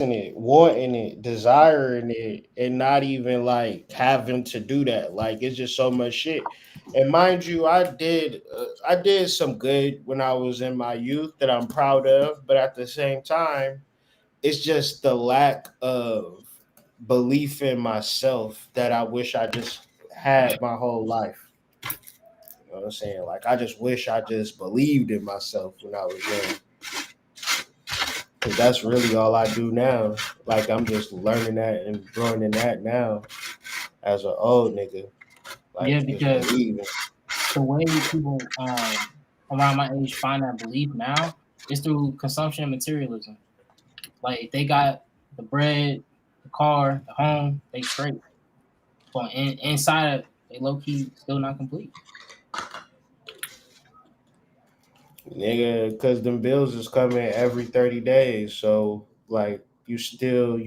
it, wanting it, desiring it, and not even like having to do that. Like it's just so much shit. And mind you, I did some good when I was in my youth that I'm proud of, but at the same time, it's just the lack of belief in myself that I wish I just had my whole life. You know what I'm saying? Like I just wish I just believed in myself when I was young. Cause that's really all I do now. Like I'm just learning that and growing in that now as an old nigga. Yeah, Like just because believing. the way people around my age find that belief now is through consumption and materialism. Like if they got the bread, the car, the home, they straight. But inside, they low key still not complete. Nigga, cause them bills is coming every 30 days. So like you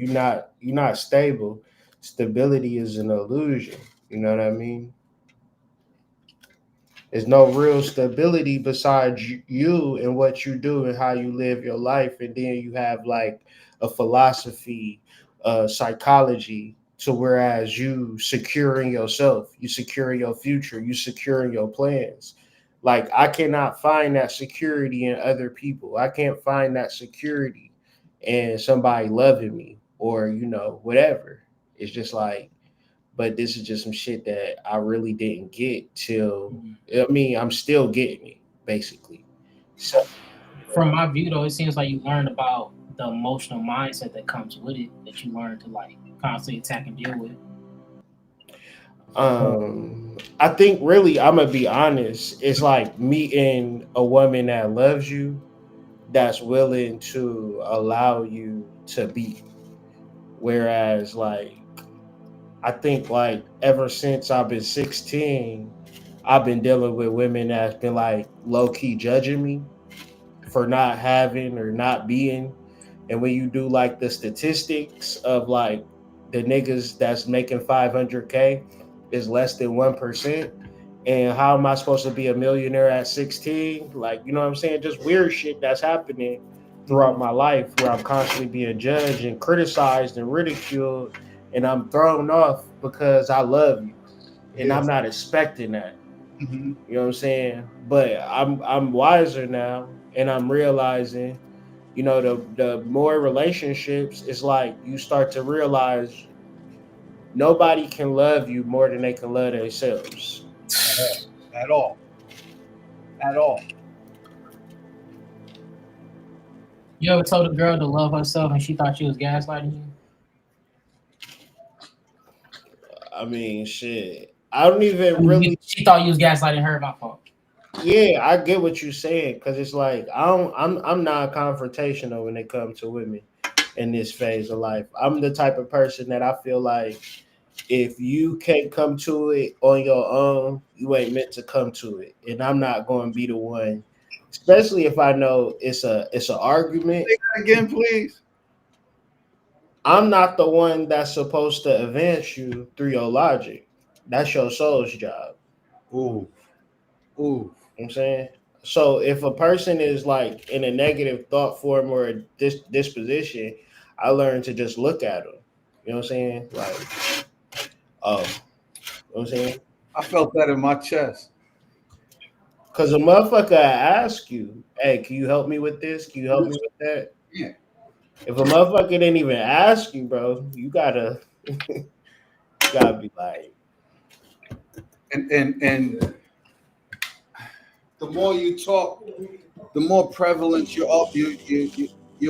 not stable. Stability is an illusion. You know what I mean? There's no real stability besides you and what you do and how you live your life. And then you have like a philosophy, psychology, to whereas you securing yourself, you securing your future, you securing your plans. Like I cannot find that security in other people. I can't find that security in somebody loving me or, whatever. It's just like, but this is just some shit that I really didn't get till. Mhm. I mean, I'm still getting it basically. So From my view, though, it seems like you learned about the emotional mindset that comes with it that you learn to like constantly attack and deal with. I think really I'm gonna be honest. It's like meeting a woman that loves you, that's willing to allow you to be. Whereas like I think like ever since I've been 16, I've been dealing with women that's been like low key judging me for not having or not being. And when you do like the statistics of like the niggas that's making 500K is less than 1%. And how am I supposed to be a millionaire at 16? Like, you know what I'm saying? Just weird shit that's happening throughout my life where I'm constantly being judged and criticized and ridiculed. And I'm thrown off because I love you. And Yeah. I'm not expecting that. Hmm. You know what I'm saying? But I'm wiser now, and I'm realizing, the more relationships, it's like you start to realize nobody can love you more than they can love themselves. At all. At all. At all. You ever told a girl to love herself and she thought she was gaslighting you? I mean, shit. I don't I even mean, really. she thought you was gaslighting her. My fault. Yeah, I get what you're saying because it's like I don't. I'm not confrontational when it comes to women in this phase of life. I'm the type of person that I feel like if you can't come to it on your own, you ain't meant to come to it. And I'm not going to be the one, especially if I know it's an argument. Say that again, please. I'm not the one that's supposed to advance you through your logic. That's your soul's job. Ooh. Ooh. You know what I'm saying? So if a person is like in a negative thought form or a disposition, I learn to just look at them. You know what I'm saying? Like, oh, you know what I'm saying? I felt that in my chest. Cause a motherfucker ask you, hey, can you help me with this? Can you help me with that? Yeah. If a motherfucker didn't even ask you, bro, you gotta be like, And the more you talk, the more prevalent your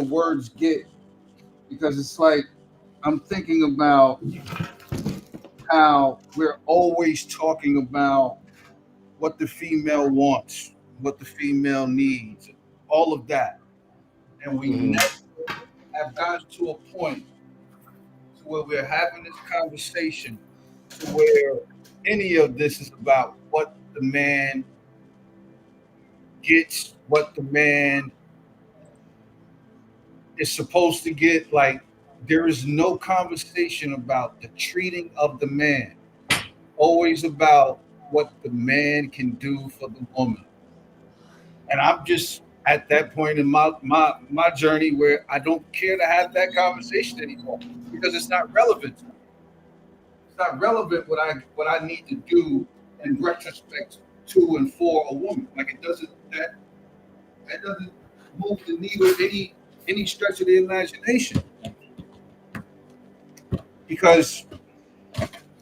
words get, because it's like I'm thinking about how we're always talking about what the female wants, what the female needs, all of that, and we mm-hmm, never have gotten to a point to where we're having this conversation to where any of this is about what the man gets, what the man is supposed to get. Like, there is no conversation about the treating of the man, always about what the man can do for the woman. And I'm just at that point in my journey where I don't care to have that conversation anymore because it's not relevant. It's not relevant what I need to do in retrospect to and for a woman. Like it doesn't that doesn't move the needle any stretch of the imagination. Because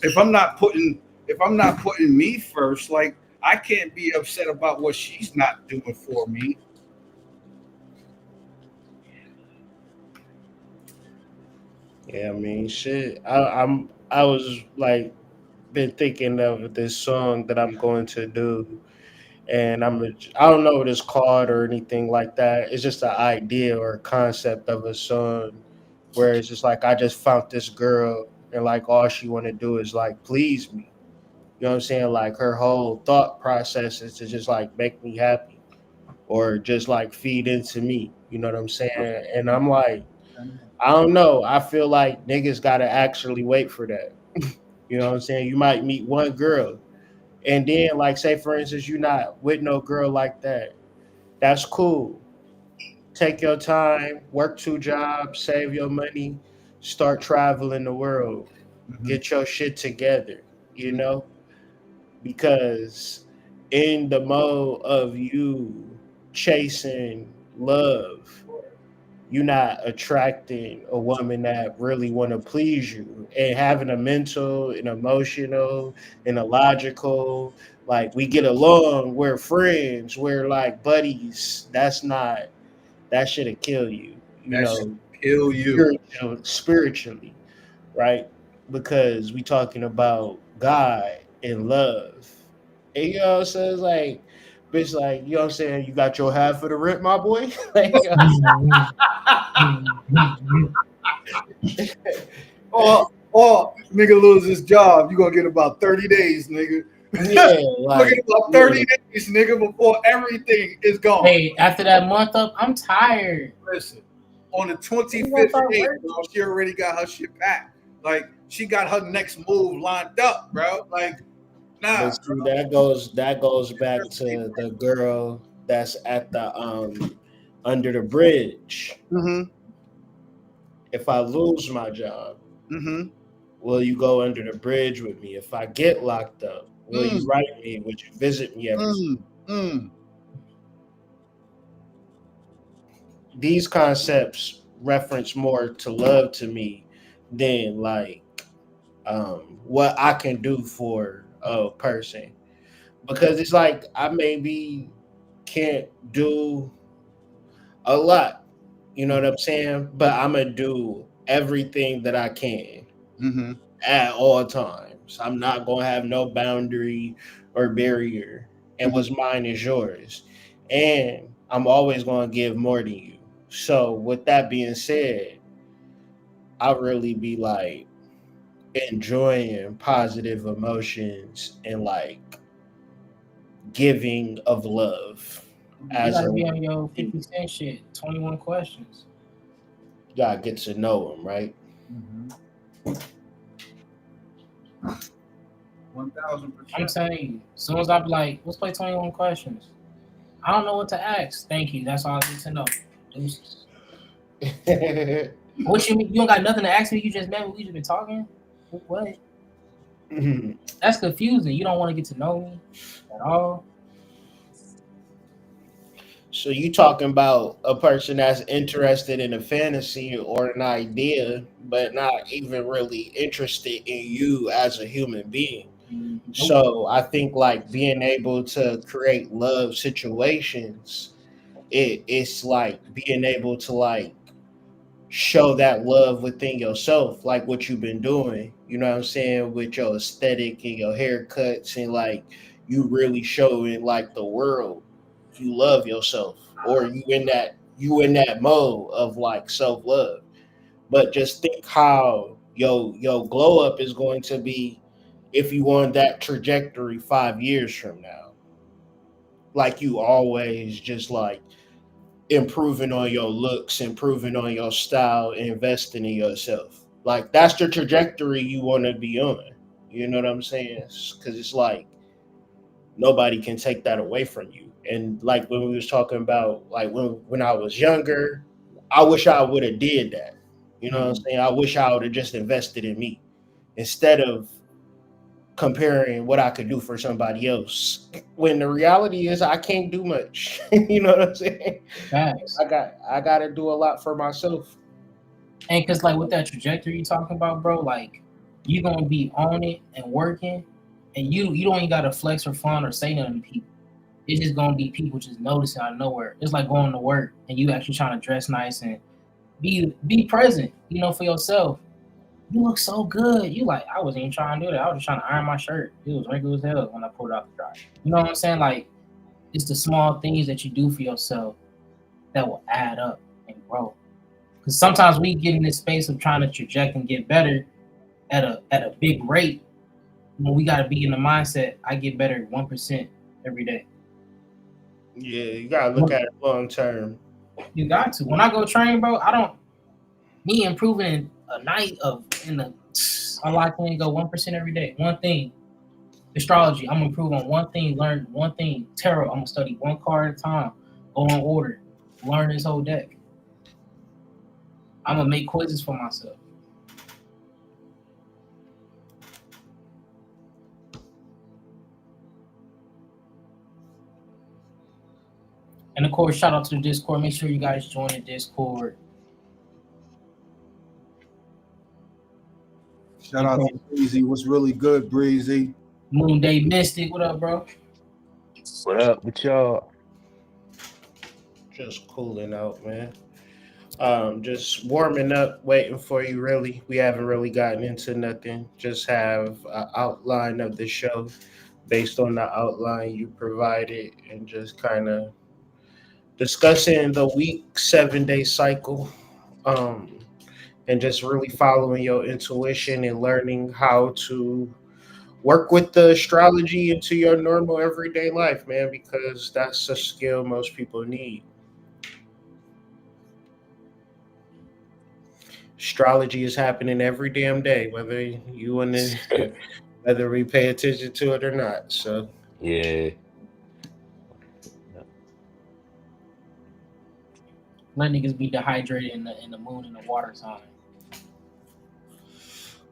if I'm not putting me first, like I can't be upset about what she's not doing for me. Yeah, I mean, shit. I was like been thinking of this song that I'm going to do, and I don't know what it's called or anything like that. It's just an idea or a concept of a song where it's just like I just found this girl, and like all she want to do is like please me. You know what I'm saying? Like her whole thought process is to just like make me happy or just like feed into me. You know what I'm saying? And I'm like, I don't know. I feel like niggas gotta actually wait for that. You know what I'm saying? You might meet one girl, and then like say for instance, you're not with no girl like that. That's cool. Take your time, work two jobs, save your money, start traveling the world, Mhm. get your shit together. You know, because in the mode of you chasing love, you're not attracting a woman that really want to please you and having a mental and emotional and a logical like we get along, we're friends, we're like buddies. That's not that should kill you, you That should know, kill you. spiritually, right? Because we talking about God and love. And you know what I'm saying? It's like, bitch, like, you know what I'm saying? You got your half of the rent, my boy. Like, Or nigga lose his job, you gonna get about 30 days, nigga. yeah, You gonna get like, about yeah. 30 days, nigga, before everything is gone. Hey, after that month up, I'm tired. Listen, on the We gonna 25th start day, working. bro, she already got her shit packed. Like she got her next move lined up, bro. Like, But nah, see, that goes back to the girl that's at the under the bridge. mm-hmm, If I lose my job, mm-hmm, will you go under the bridge with me? If I get locked up, will you mm, write me? Would you visit me every? mm. These concepts reference more to love to me than like what I can do for a person because it's like I maybe can't do a lot, you know what I'm saying? But I'm gonna do everything that I can Mm-hmm. at all times. I'm not gonna have no boundary or barrier, and Mm-hmm. what's mine is yours. And I'm always gonna give more than you. So with that being said, I really be like enjoying positive emotions and like giving of love You as gotta a be on your you 50 Cent shit. 21 questions. gotta get to know them, right? Mm-hmm. I'm 1000%. telling you, as soon as I be like, let's play 21 questions. I don't know what to ask. Thank you. That's all I need to know. Deuces. What you mean? You don't got nothing to ask me? You just met me? We just been talking? What? That's confusing. You don't want to get to know me at all? So you talking about a person that's interested in a fantasy or an idea, but not even really interested in you as a human being. Nope. So I think like being able to create love situations, it's like being able to like show that love within yourself, like what you've been doing. You know what I'm saying with your aesthetic and your haircuts, and like you really showing like the world you love yourself, or you in that mode of like self love. But just think how your glow up is going to be if you on that trajectory 5 years from now. Like you always just like improving on your looks, improving on your style, investing in yourself. Like that's the trajectory you want to be on. You know what I'm saying? Because it's like nobody can take that away from you. And like when we was talking about like when I was younger, I wish I would have did that. You know what I'm Mhm. saying? I wish I would have just invested in me instead of comparing what I could do for somebody else. When the reality is I can't do much. You know what I'm saying? Facts. I got to do a lot for myself. And cause like with that trajectory you talking about, bro, like you gonna be on it and working, and you don't even gotta flex or fun or say nothing to people. It's just gonna be people just noticing out of nowhere. It's like going to work and you actually trying to dress nice and be present, for yourself. You look so good. You like, I wasn't even trying to do that. I was just trying to iron my shirt. It was wrinkled as hell when I pulled it out the dryer. You know what I'm saying? Like, it's the small things that you do for yourself that will add up and grow. Because sometimes we get in this space of trying to traject and get better at a big rate. When we gotta be in the mindset, I get better 1% every day. Yeah, you got to look at it long term. You got to. When I go train, bro, I don't me improving in a night of in the all I can go 1% every day. One thing. Astrology, I'm gonna improve on one thing, learn one thing. Tarot, I'm gonna study one card at a time, go on order, learn this whole deck. I'm gonna make quizzes for myself. And of course, shout out to the Discord. Make sure you guys join the Discord. Shout out to Breezy. What's really good, Breezy? Moon Day Mystic, what up, bro? What up with y'all? Just cooling out, man. Just warming up, waiting for you. Really, we haven't really gotten into nothing. Just have an outline of the show based on the outline you provided, and just kind of discussing the week 7 day cycle. Um, and just really following your intuition and learning how to work with the astrology into your normal everyday life, man, because that's a skill most people need. Astrology is happening every damn day, whether you want to, whether we pay attention to it or not. So, Yeah. Let niggas be dehydrated in the moon and the water sign.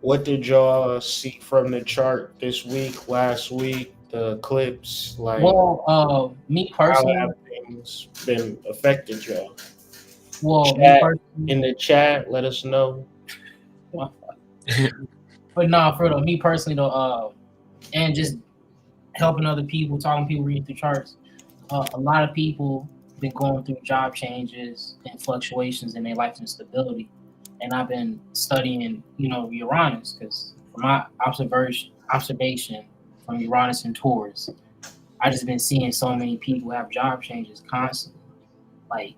what did y'all see from the chart this week, last week, the eclipse? Like, Well, me how personally, have things been affected y'all? me Chat personally, in the chat, let us know. but nah, for me personally though, and just helping other people, talking to people, reading through charts. A lot of people been going through job changes and fluctuations in their life and stability, and I've been studying, Uranus because from my observation from Uranus and Taurus, I just been seeing so many people have job changes constantly. Like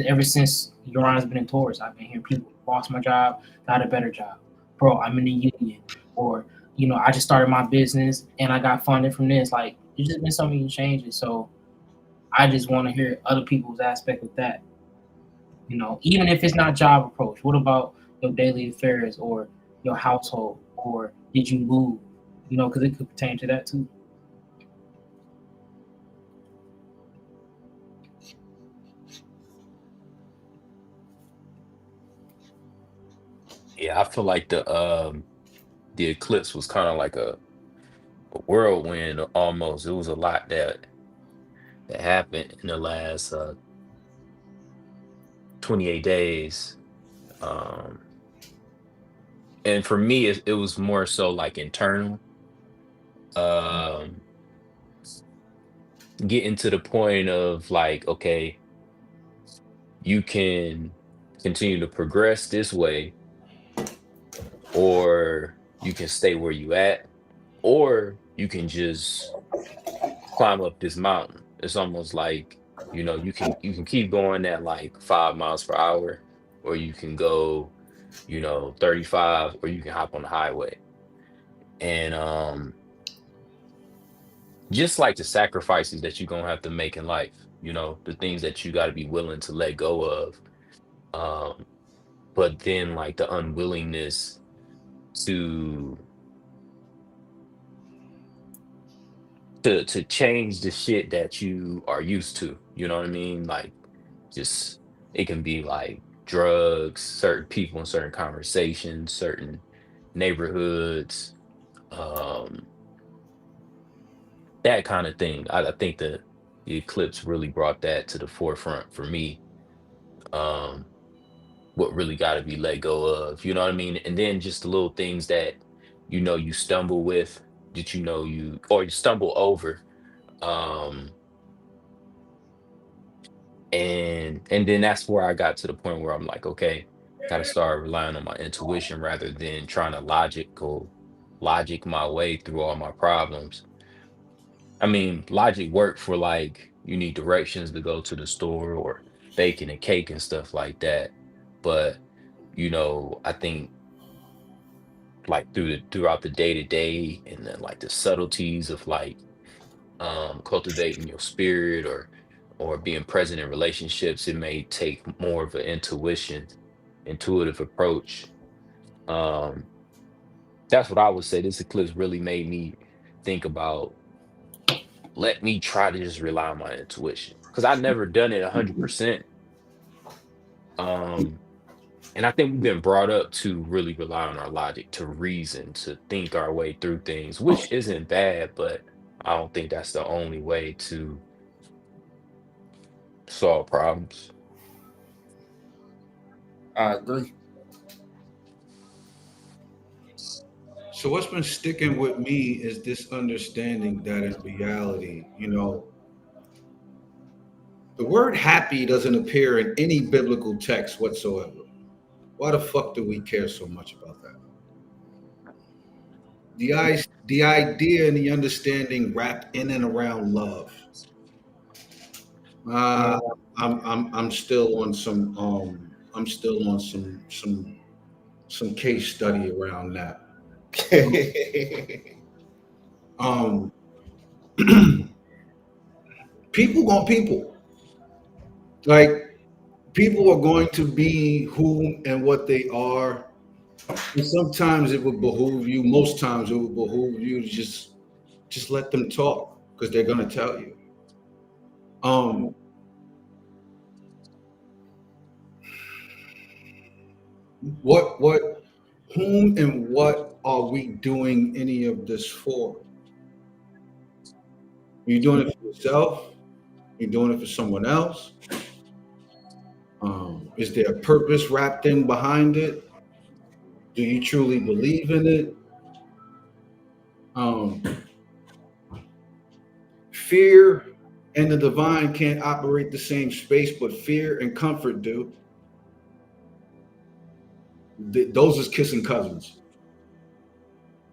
ever since Uranus been in Taurus, I've been hearing people lost my job, got a better job, bro. I'm in the union, or I just started my business and I got funded from this. Like there's just been so many changes. So I just want to hear other people's aspect of that. Even if it's not job approach, what about your daily affairs or your household, or did you move? Because it could pertain to that too. Yeah, I feel like the eclipse was kind of like a whirlwind almost. It was a lot that happened in the last 28 days. Um and for me it was more so like internal. Um Getting to the point of like, okay, you can continue to progress this way, or you can stay where you at, or you can just climb up this mountain. It's almost like, you can keep going at like 5 miles per hour, or you can go, 35, or you can hop on the highway. And just like the sacrifices that you're gonna have to make in life, the things that you gotta be willing to let go of. Um, but then like the unwillingness to to change the shit that you are used to. You know what I mean? Like just it can be like drugs, certain people in certain conversations, certain neighborhoods, um, that kind of thing. I think the eclipse really brought that to the forefront for me. Um, what really got to be let go of, you know what I mean? And then just the little things that you stumble with, that you stumble over. Um, and then that's where I got to the point where I'm like, okay, gotta start relying on my intuition rather than trying to logic my way through all my problems. I mean, logic work for like you need directions to go to the store or baking a cake and stuff like that. But I think like throughout the day to day and then like the subtleties of like cultivating your spirit or being present in relationships, it may take more of an intuitive approach. um that's what I would say. This eclipse really made me think about, let me try to just rely on my intuition, because I never done it 100%. um and I think we've been brought up to really rely on our logic, to reason, to think our way through things, which isn't bad, but I don't think that's the only way to solve problems. I agree. So what's been sticking with me is this understanding that in reality, the word happy doesn't appear in any biblical text whatsoever. Why the fuck do we care so much about that? The idea and the understanding wrapped in and around love. Uh, I'm still on some case study around that. Um, people gonna people. Like people are going to be who and what they are. And sometimes it would behoove you, most times it would behoove you to just let them talk because they're gonna tell you. Um what whom and what are we doing any of this for? Are you doing it for yourself? Are you doing it for someone else? Is there a purpose wrapped in behind it? Do you truly believe in it? Um, Fear and the divine can't operate the same space, but fear and comfort do. Those is kissing cousins.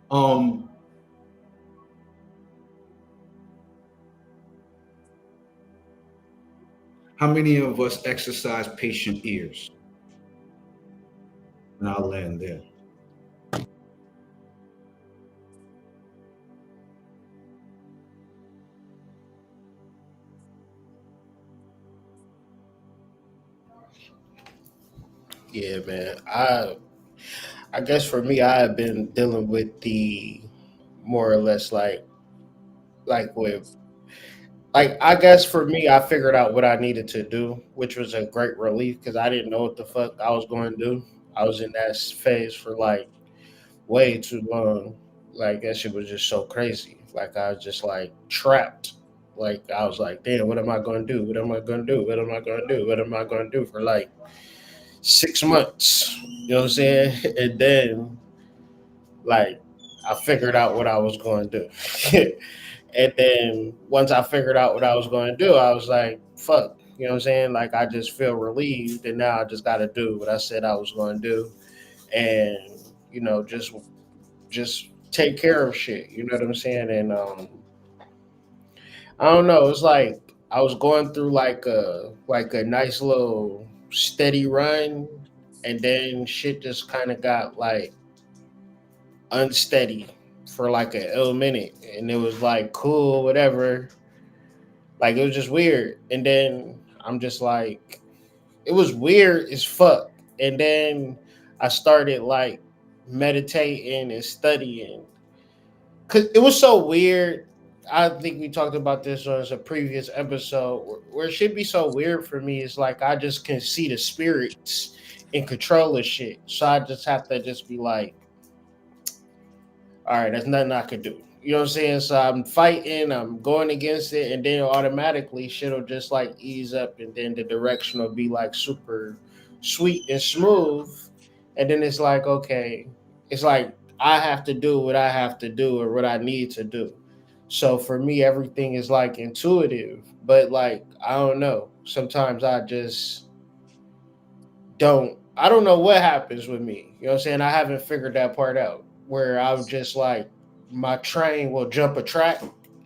Um, how many of us exercise patient ears? And I'll land there. Yeah, man. I guess for me, I have been dealing with the more or less like with like I guess for me, I figured out what I needed to do, which was a great relief because I didn't know what the fuck I was going to do. I was in that phase for like way too long. Like that shit was just so crazy. Like I was just like trapped. Like I was like, damn, what am I going to do? What am I going to do? What am I going to do? What am I going to do for like 6 months? You know what I'm saying? And then like I figured out what I was going to do. And then once I figured out what I was going to do, I was like, fuck. You know what I'm saying? Like I just feel relieved, and now I just got to do what I said I was going to do, and just take care of shit. You know what I'm saying? And I don't know. It's like I was going through like a nice little steady run, and then shit just kind of got like unsteady for like a ill minute, and it was like cool, whatever. Like it was just weird, and then I'm just like, it was weird as fuck, and then I started like meditating and studying because it was so weird I think we talked about this on a previous episode where it should be so weird for me is like I just can see the spirits in control of shit. So I just have to just be like, all right, there's nothing I could do. You know what I'm saying? So I'm fighting, I'm going against it, and then automatically shit'll just like ease up, and then the direction will be like super sweet and smooth. And then it's like, okay, it's like I have to do what I have to do or what I need to do. So for me, everything is like intuitive, but like I don't know. Sometimes I just I don't know what happens with me. You know what I'm saying? I haven't figured that part out where I'm just like my train will jump a track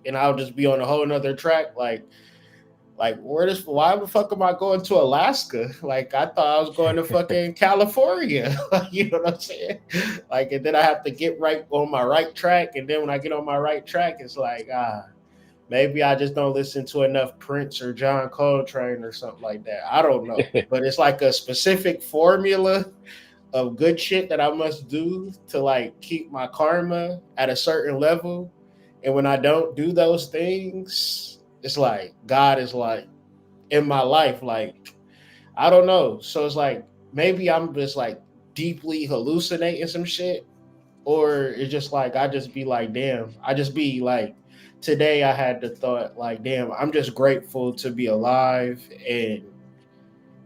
and I'll just be on a whole nother track. Like why the fuck am I going to Alaska? Like I thought I was going to fucking California. You know what I'm saying? Like and then I have to get right on my right track. And then when I get on my right track, it's like, maybe I just don't listen to enough Prince or John Coltrane or something like that. I don't know. But it's like a specific formula of good shit that I must do to like keep my karma at a certain level. And when I don't do those things, it's like God is like in my life, like I don't know. So it's like maybe I'm just like deeply hallucinating some shit, or it's just like I just be like, damn, I just be like today I had the thought like, damn, I'm just grateful to be alive and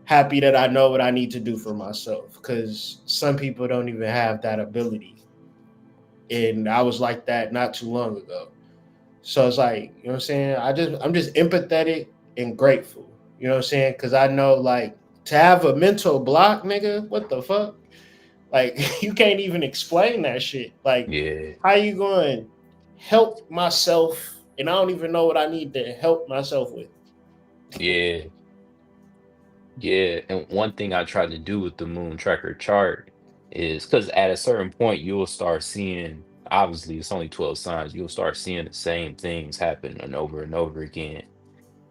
happy that I know what I need to do for myself because some people don't even have that ability. And I was like that not too long ago. So it's like, you know what I'm saying? I'm just empathetic and grateful. You know what I'm saying? Cause I know like to have a mental block, nigga, what the fuck? Like you can't even explain that shit. Like, Yeah, how you going to help myself and I don't even know what I need to help myself with. yeah, yeah. And one thing I try to do with the moon tracker chart is because at a certain point you'll start seeing, obviously it's only 12 signs, you'll start seeing the same things happen and over again.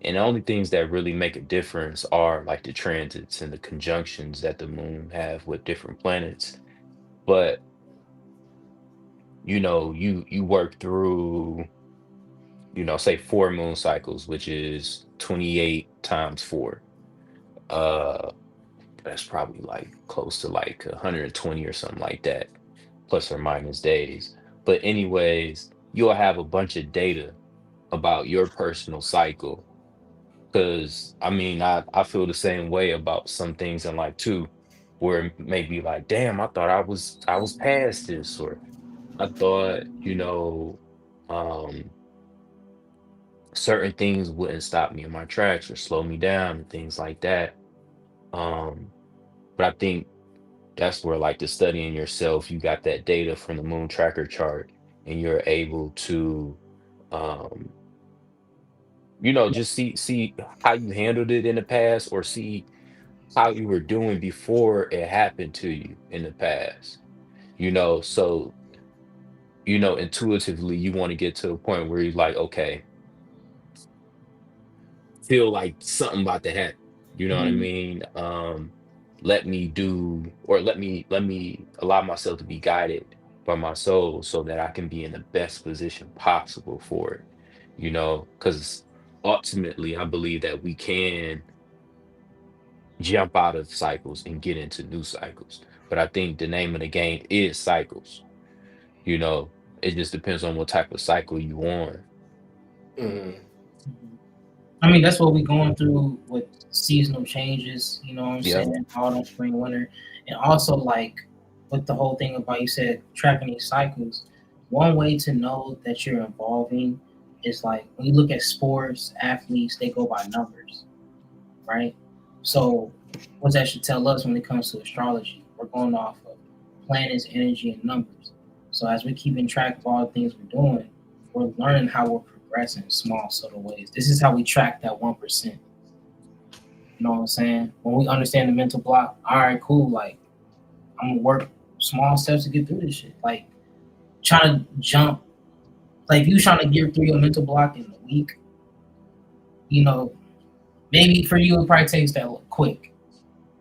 And the only things that really make a difference are like the transits and the conjunctions that the moon have with different planets. But you work through, say 4 moon cycles, which is 28 times 4. Uh, that's probably like close to like 120 or something like that, plus or minus days. But anyways, you'll have a bunch of data about your personal cycle. Because I mean, I feel the same way about some things in life too, where it may be like, damn, I was past this, or I thought, um, certain things wouldn't stop me in my tracks or slow me down and things like that. Um, but I think that's where like the studying yourself, you got that data from the moon tracker chart, and you're able to um, just see how you handled it in the past, or see how you were doing before it happened to you in the past. So intuitively you want to get to a point where you're like, okay, feel like something about to happen. You know what I Mhm. mean? Let me do, or let me allow myself to be guided by my soul so that I can be in the best position possible for it. Because ultimately I believe that we can jump out of cycles and get into new cycles. But I think the name of the game is cycles. You know, it just depends on what type of cycle you on. Mm. Mhm. I mean, that's what we're going through with seasonal changes, you know what I'm Yep. saying? Autumn, spring, winter. And also, like, with the whole thing about you said tracking these cycles, one way to know that you're evolving is like when you look at sports, athletes, they go by numbers, right? So, what that should tell us when it comes to astrology, we're going off of planets, energy, and numbers. So, as we're keeping track of all the things we're doing, we're learning how we're progressing in small, subtle ways. This is how we track that 1%. You know what I'm saying? When we understand the mental block, all right, cool. Like, I'm gonna work small steps to get through this shit. Like, trying to jump, like, if you trying to get through your mental block in a week, you know, maybe for you, it probably takes that quick.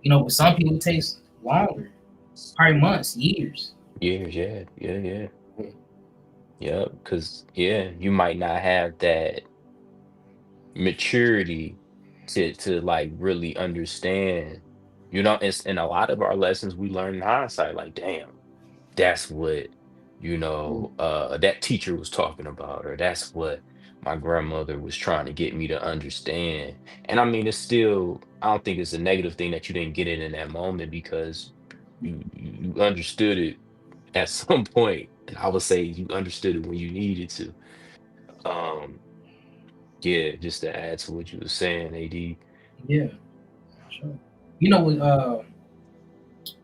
But some people it takes longer, probably months, years. Years, yeah, yeah, yeah. Yeah, because you might not have that maturity to like really understand. And a lot of our lessons we learn in hindsight, like, damn, that's what, that teacher was talking about, or that's what my grandmother was trying to get me to understand. And I mean, I don't think it's a negative thing that you didn't get it in that moment because you understood it at some point. And I would say you understood it when you needed to. Um, yeah, just to add to what you were saying, AD. Yeah, sure. You know what?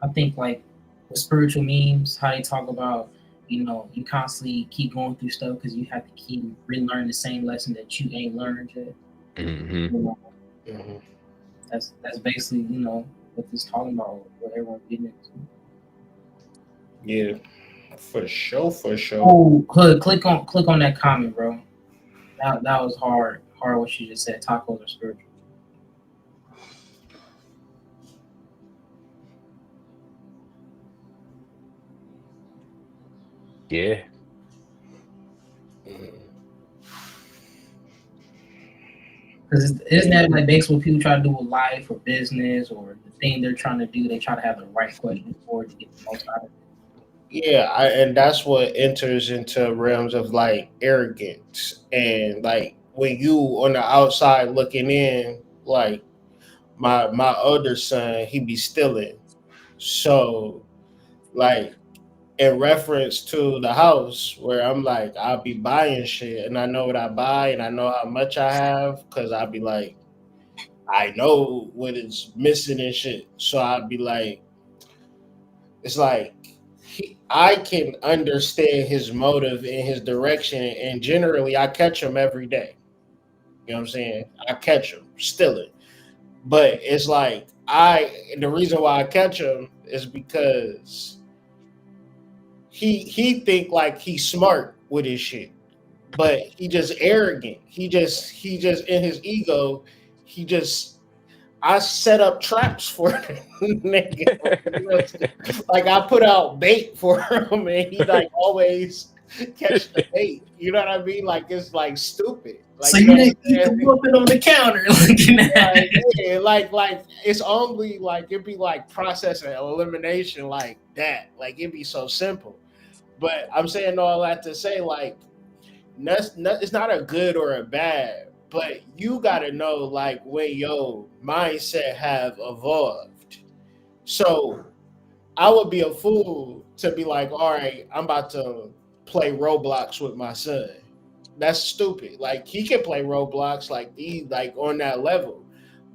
I think like with spiritual memes, how they talk about, you constantly keep going through stuff because you have to keep relearning the same lesson that you ain't learned yet. Hmm. You know, Mhm. that's basically what this talking about, what everyone's getting into. Yeah, for sure, for sure. Oh, click on that comment, bro. That was hard what you just said. Tacos are spiritual. Yeah. Mhm. Because isn't that like basically what people try to do with life or business or the thing they're trying to do? They try to have the right question for it to get the most out of it. Yeah, and that's what enters into realms of like arrogance and like when you on the outside looking in, like my other son, he be stealing. So like in reference to the house where I'm like I'll be buying shit and I know what I buy and I know how much I have because I'll be like I know what is missing and shit. So I'd be like it's like I can understand his motive and his direction, and generally, I catch him every day. You know what I'm saying? I catch him stealing, but it's like the reason why I catch him is because he think like he's smart with his shit, but he just arrogant. He just in his ego. He just I set up traps for the nigga. You know, like I put out bait for him, and he like always catch the bait. You know what I mean? Like it's like stupid. So Like you you know what didn't I'm eat the saying? muffin on the counter looking at Like it. yeah, like it's only like it'd be like process and elimination like that. Like it'd be so simple. But I'm saying all that to say like it's not a good or a bad, but you got to know like when your mindset have evolved. So I would be a fool to be like, all right, I'm about to play Roblox with my son. That's stupid. Like he can play Roblox like he like on that level,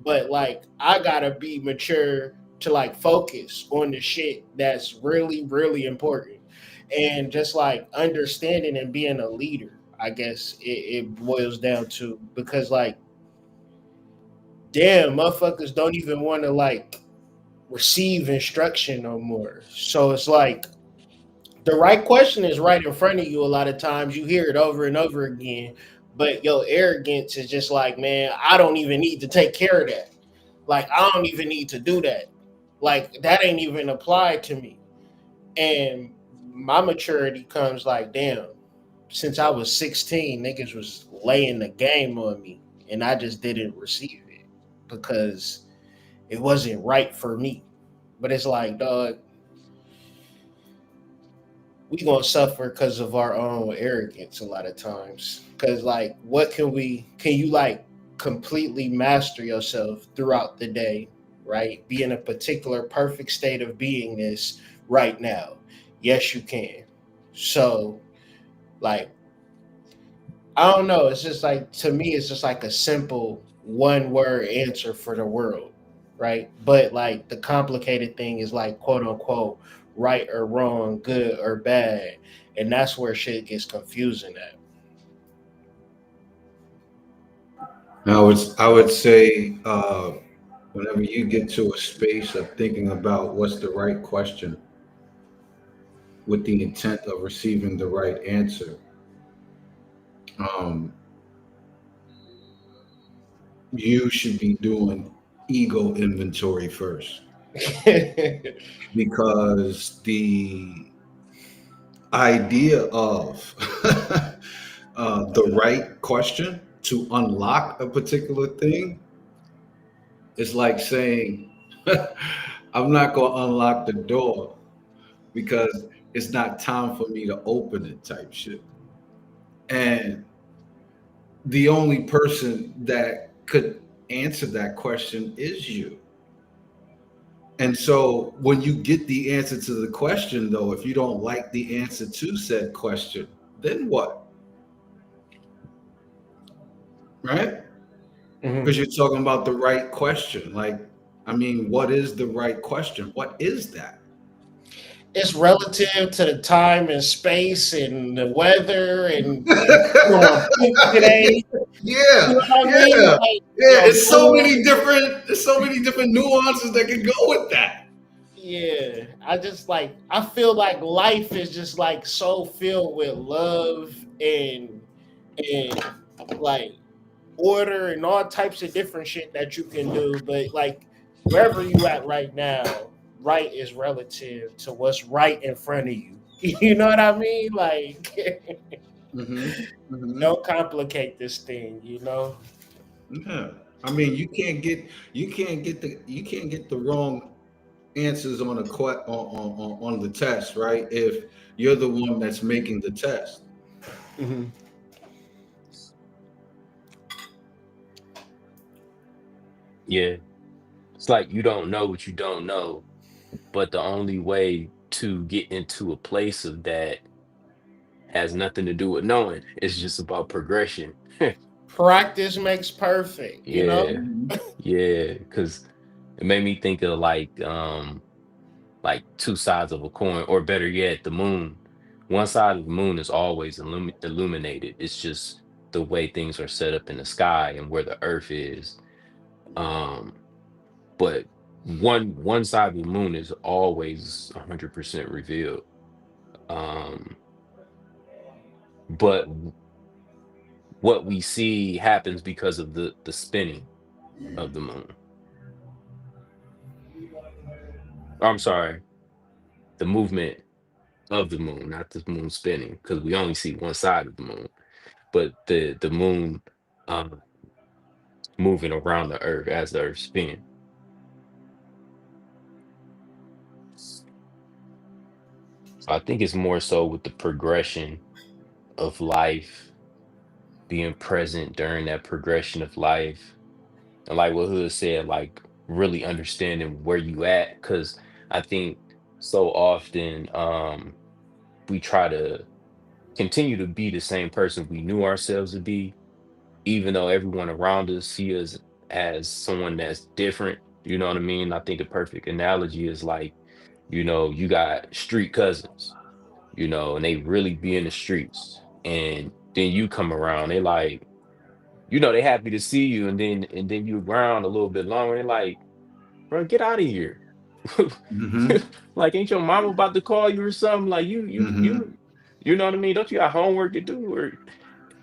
but like I gotta be mature to like focus on the shit that's really really important, and just like understanding and being a leader. I guess it boils down to because like damn motherfuckers don't even want to like receive instruction no more. So it's like the right question is right in front of you a lot of times. You hear it over and over again, but your arrogance is just like, man, I don't even need to take care of that. Like, I don't even need to do that. Like, that ain't even applied to me. And my maturity comes like, damn, since I was 16, niggas was laying the game on me, and I just didn't receive it because it wasn't right for me. But it's like, dog, we gonna suffer because of our own arrogance a lot of times. Because like, what can you like completely master yourself throughout the day, right? Be in a particular perfect state of beingness right now. Yes, you can. So like, I don't know. It's just like to me, it's just like a simple one word answer for the world, right? But like the complicated thing is like quote unquote right or wrong, good or bad, and that's where shit gets confusing at. I would say whenever you get to a space of thinking about what's the right question with the intent of receiving the right answer, um, you should be doing ego inventory first because the idea of the right question to unlock a particular thing is like saying, I'm not going to unlock the door because it's not time for me to open it type shit. And the only person that could answer that question is you. And so when you get the answer to the question, though, if you don't like the answer to said question, then what? Right? Mhm. Because you're talking about the right question. Like, I mean, what is the right question? What is that? It's relative to the time and space and the weather and you on poop today. You Yeah, know what I mean? yeah, Like yeah. your It's so mood. many different. There's so many different nuances that can go with that. Yeah, I just like I feel like life is just like so filled with love and like order and all types of different shit that you can do. But like wherever you at right now, right is relative to what's right in front of you. You know what I mean? Like Mm-hmm. Mm-hmm. don't complicate this thing, you know? Yeah. I mean, you can't get the wrong answers on on the test, right? If you're the one that's making the test. Hmm. Yeah. It's like you don't know what you don't know, but the only way to get into a place of that has nothing to do with knowing. It's just about progression. Practice makes perfect, you Yeah. know? Mhm. Yeah. Cause it made me think of like two sides of a coin, or better yet, the moon. One side of the moon is always illuminated. It's just the way things are set up in the sky and where the earth is. Um, but one side of the moon is always 100% revealed. Um, but what we see happens because of the spinning of the moon. I'm sorry, the movement of the moon, not the moon spinning, because we only see one side of the moon. But the moon um, moving around the earth as the earth spins. So I think it's more so with the progression of life, being present during that progression of life, and like what Hood said, like really understanding where you at, because I think so often we try to continue to be the same person we knew ourselves to be, even though everyone around us see us as someone that's different. You know what I mean? I think the perfect analogy is like, you got street cousins, and they really be in the streets. And then you come around, they like, they happy to see you, and then you around a little bit longer, they like, bro, get out of here. Mm-hmm. Like, ain't your mama about to call you or something? Like Mm-hmm. you know what I mean? Don't you got homework to do or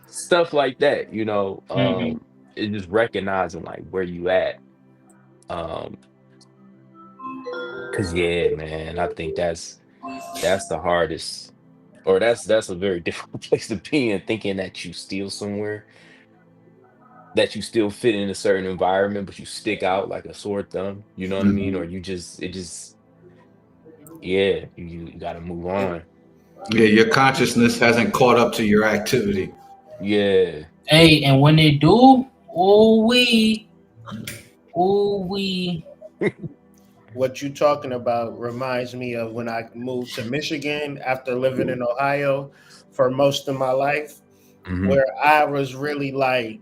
stuff like that, Hmm. it's just recognizing like where you at. Um, cause yeah, man, I think that's the hardest, or that's a very difficult place to be in, thinking that you still somewhere, that you still fit in a certain environment, but you stick out like a sore thumb, you know what I mean? Mm-hmm. Or it just, yeah, you gotta move on. Yeah, your consciousness hasn't caught up to your activity. Yeah. Hey, and when they do, ooh we, What you talking about reminds me of when I moved to Michigan after living in Ohio for most of my life, Hmm. where I was really like,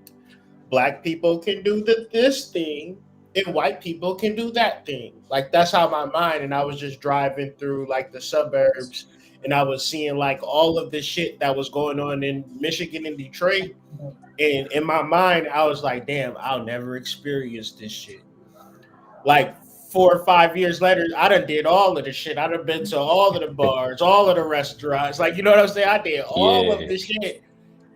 black people can do this thing and white people can do that thing. Like that's how my mind, and I was just driving through like the suburbs and I was seeing like all of the shit that was going on in Michigan and Detroit. And in my mind, I was like, damn, I'll never experience this shit. Like 4 or 5 years later, I done did all of the shit. I done been to all of the bars, all of the restaurants. Like, you know what I'm saying? I did all of Yeah. the shit.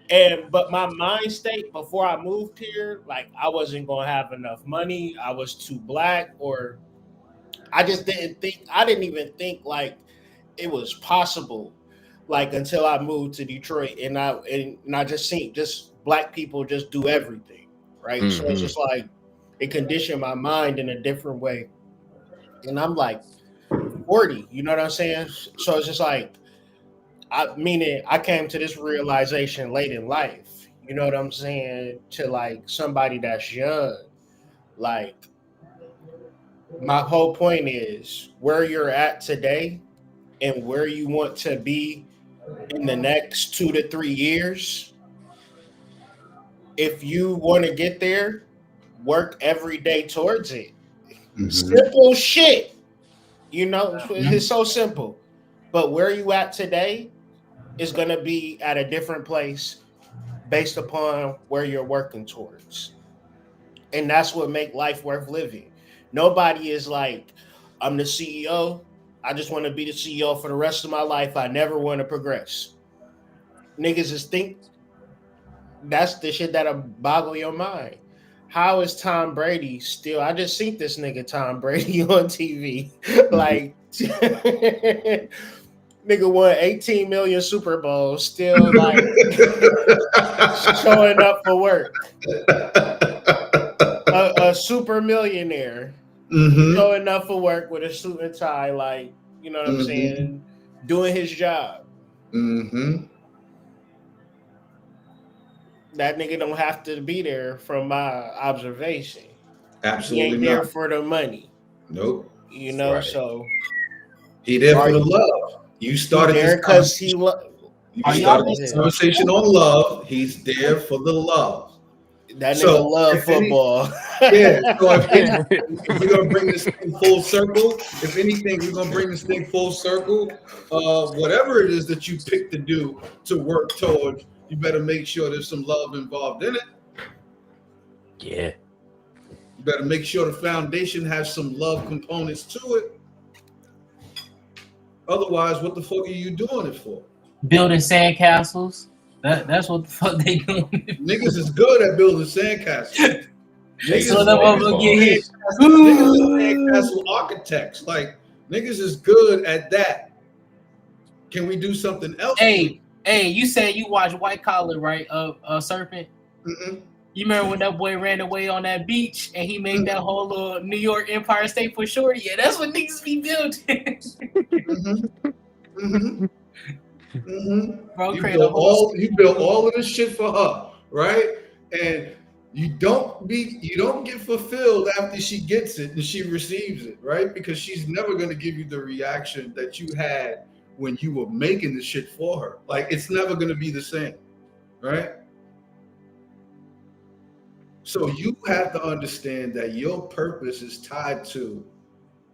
And but my mind state before I moved here, like I wasn't gonna have enough money. I was too black, or I just didn't think. I didn't even think like it was possible. like until I moved to Detroit, and I just seen just black people just do everything, right? So it's Hmm. just like it conditioned my mind in a different way, and I'm like 40, you know what I'm saying? So it's just like I meaning I came to this realization late in life, you know what I'm saying? To like somebody that's young, like my whole point is where you're at today and where you want to be in the next 2 to 3 years. If you want to get there, work every day towards it. Mm-hmm. Simple shit. You know, Mhm. it's so simple. But where you at today is going to be at a different place based upon where you're working towards. And that's what make life worth living. Nobody is like, I'm the CEO. I just want to be the CEO for the rest of my life. I never want to progress. Niggas is think that's the shit that'll boggle your mind. How is Tom Brady still? I just seen this nigga Tom Brady on TV. Mm-hmm. Like nigga won 18 million Super Bowls, still like showing up for work. A super millionaire Mm-hmm. showing up for work with a suit and tie, like, you know what I'm Mm-hmm. saying, doing his job. Mm-hmm. That nigga don't have to be there from my observation. He Absolutely ain't there not. for the money, Nope. you know. Right. So He there are for the you? love. You He started this there because conversation. You Are y'all started That's this niggas it. so conversation stupid? on love. He's there for the love. That nigga So love if any, football. yeah. So if anything, if we're gonna bring this thing full circle, if anything, we're gonna bring this thing full circle. Whatever it is that you pick to do to work towards, you better make sure there's some love involved in it. Yeah. You better make sure the foundation has some love components to it. Otherwise, what the fuck are you doing it for? Building sandcastles. That's what the fuck they doing. Niggas is good at building sandcastles. Chasing So Niggas, them niggas, motherfuckers get hit. waterfalls. niggas is sandcastle architects. Like niggas is good at that. Can we do something else, please? Hey, you said you watch White Collar, right? Serpent. Mm-mm, You remember when that boy ran away on that beach and he made that whole little New York Empire State for sure? Yeah, that's what niggas be building. mm-mm, mm-hmm, mm-hmm. Bro, You create a built whole all of this shit for her, right? And you don't get fulfilled after she gets it and she receives it, right? Because she's never gonna give you the reaction that you had when you were making the shit for her. Like it's never gonna be the same, right? So you have to understand that your purpose is tied to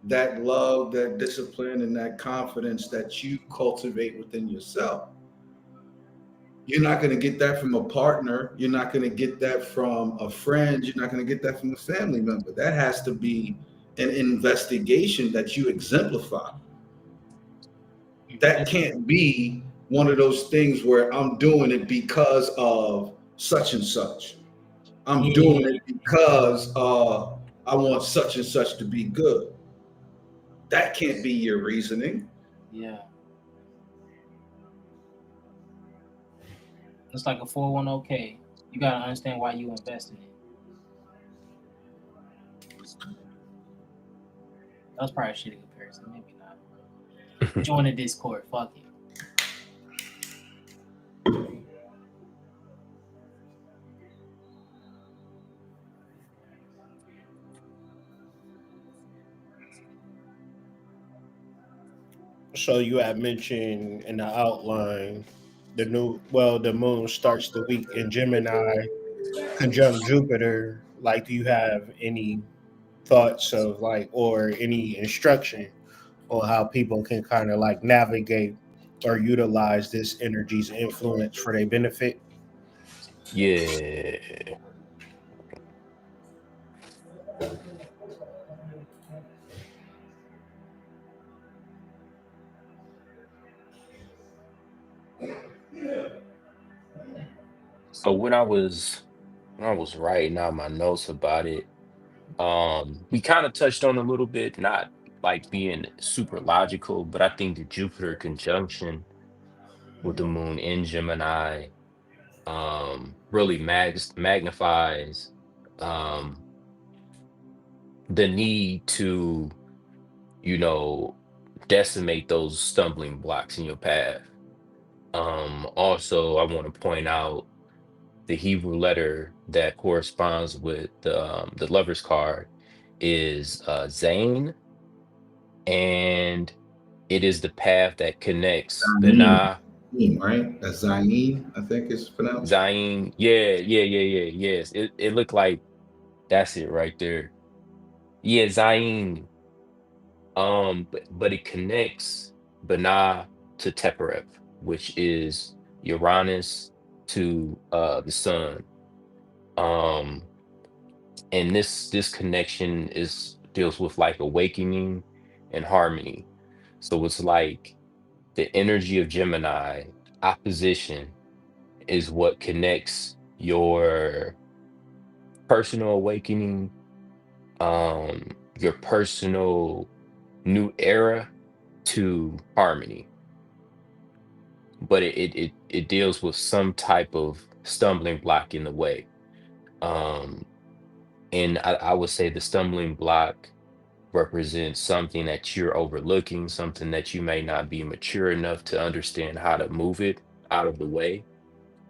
that love, that discipline, and that confidence that you cultivate within yourself. You're not going to get that from a partner. You're not going to get that from a friend. You're not going to get that from a family member. That has to be an investigation that you exemplify. That can't be one of those things where I'm doing it because of such and such. I'm doing yeah, it because I want such and such to be good. That can't be your reasoning. yeah. It's like a 401k. You gotta understand why you invest in it. That was probably a shitty comparison. Maybe not. Join the Discord. Fuck it. So you had mentioned in the outline the moon starts the week in Gemini conjunct Jupiter. Like, do you have any thoughts of like or any instruction on how people can kind of like navigate or utilize this energy's influence for their benefit? Yeah. So when I was writing out my notes about it, we kind of touched on a little bit, not like being super logical, but I think the Jupiter conjunction with the moon in Gemini, really magnifies um, the need to, you know, decimate those stumbling blocks in your path. Also, I want to point out the Hebrew letter that corresponds with the lover's card is Zain, and it is the path that connects Zayn, Binah, right? That's Zayn, I think it's pronounced. Zain. Yeah, yeah, yeah, yeah. Yes, it looked like that's it right there. Yeah, Zain. But it connects Binah to Tepereth, which is Uranus to the sun. Um, and this connection is deals with like awakening and harmony. So it's like the energy of Gemini opposition is what connects your personal awakening, your personal new era to harmony. But it deals with some type of stumbling block in the way. Um, and I would say the stumbling block represents something that you're overlooking, something that you may not be mature enough to understand how to move it out of the way.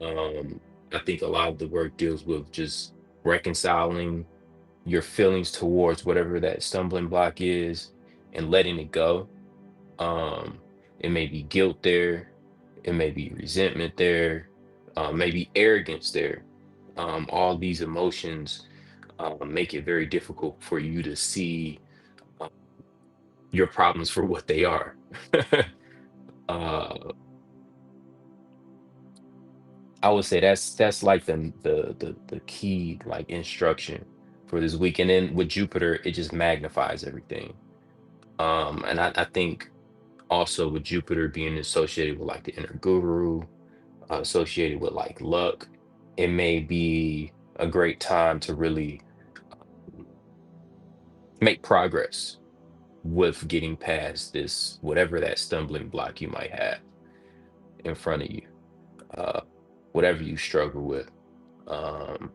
Um, I think a lot of the work deals with just reconciling your feelings towards whatever that stumbling block is and letting it go. Um, it may be guilt there, it may be resentment there, maybe arrogance there. All these emotions make it very difficult for you to see uh, your problems for what they are. uh, I would say that's like the key like instruction for this week. And then with Jupiter, it just magnifies everything. And I think also with Jupiter being associated with like the inner guru, associated with like luck, it may be a great time to really make progress with getting past this, whatever that stumbling block you might have in front of you, uh, whatever you struggle with. Um,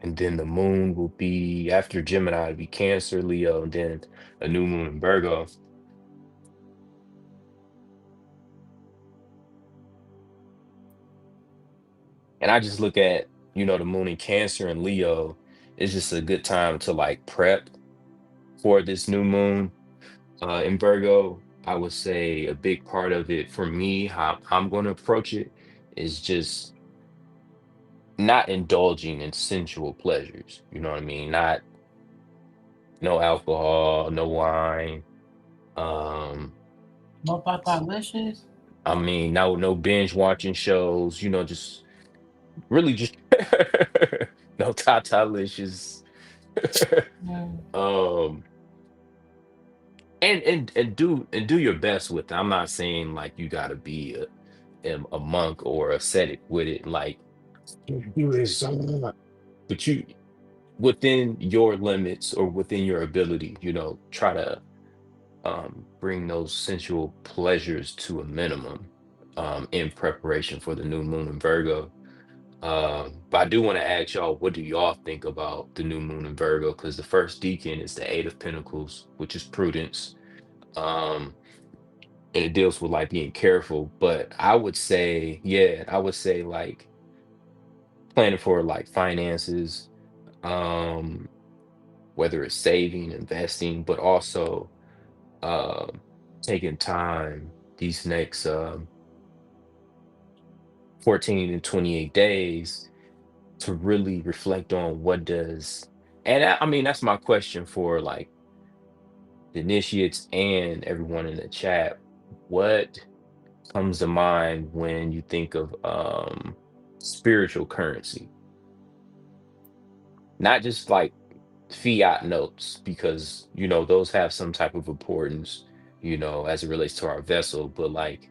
and then the moon will be after Gemini, it'll be Cancer, Leo, and then a new moon in Virgo. And I just look at, the moon in Cancer and Leo. It's just a good time to like prep for this new moon in Virgo. I would say a big part of it for me, how I'm going to approach it, is just not indulging in sensual pleasures. You know what I mean? Not no alcohol, no wine. Um, No Tatalicious. I mean, no binge watching shows. Just really just no Tatalicious. Mm. um, and do your best with it. I'm not saying like you got to be a monk or ascetic with it. Like do this, but you within your limits or within your ability, try to bring those sensual pleasures to a minimum in preparation for the new moon in Virgo. But I do want to ask y'all, what do y'all think about the new moon in Virgo? Because the first deacon is the Eight of Pentacles, which is prudence. Um, and it deals with like being careful. But I would say, yeah, I would say like planning for like finances, um, whether it's saving, investing, but also um taking time these next 14 and 28 days to really reflect on what does, and I mean that's my question for like the initiates and everyone in the chat. What comes to mind when you think of spiritual currency? Not just like fiat notes, because those have some type of importance, as it relates to our vessel, but like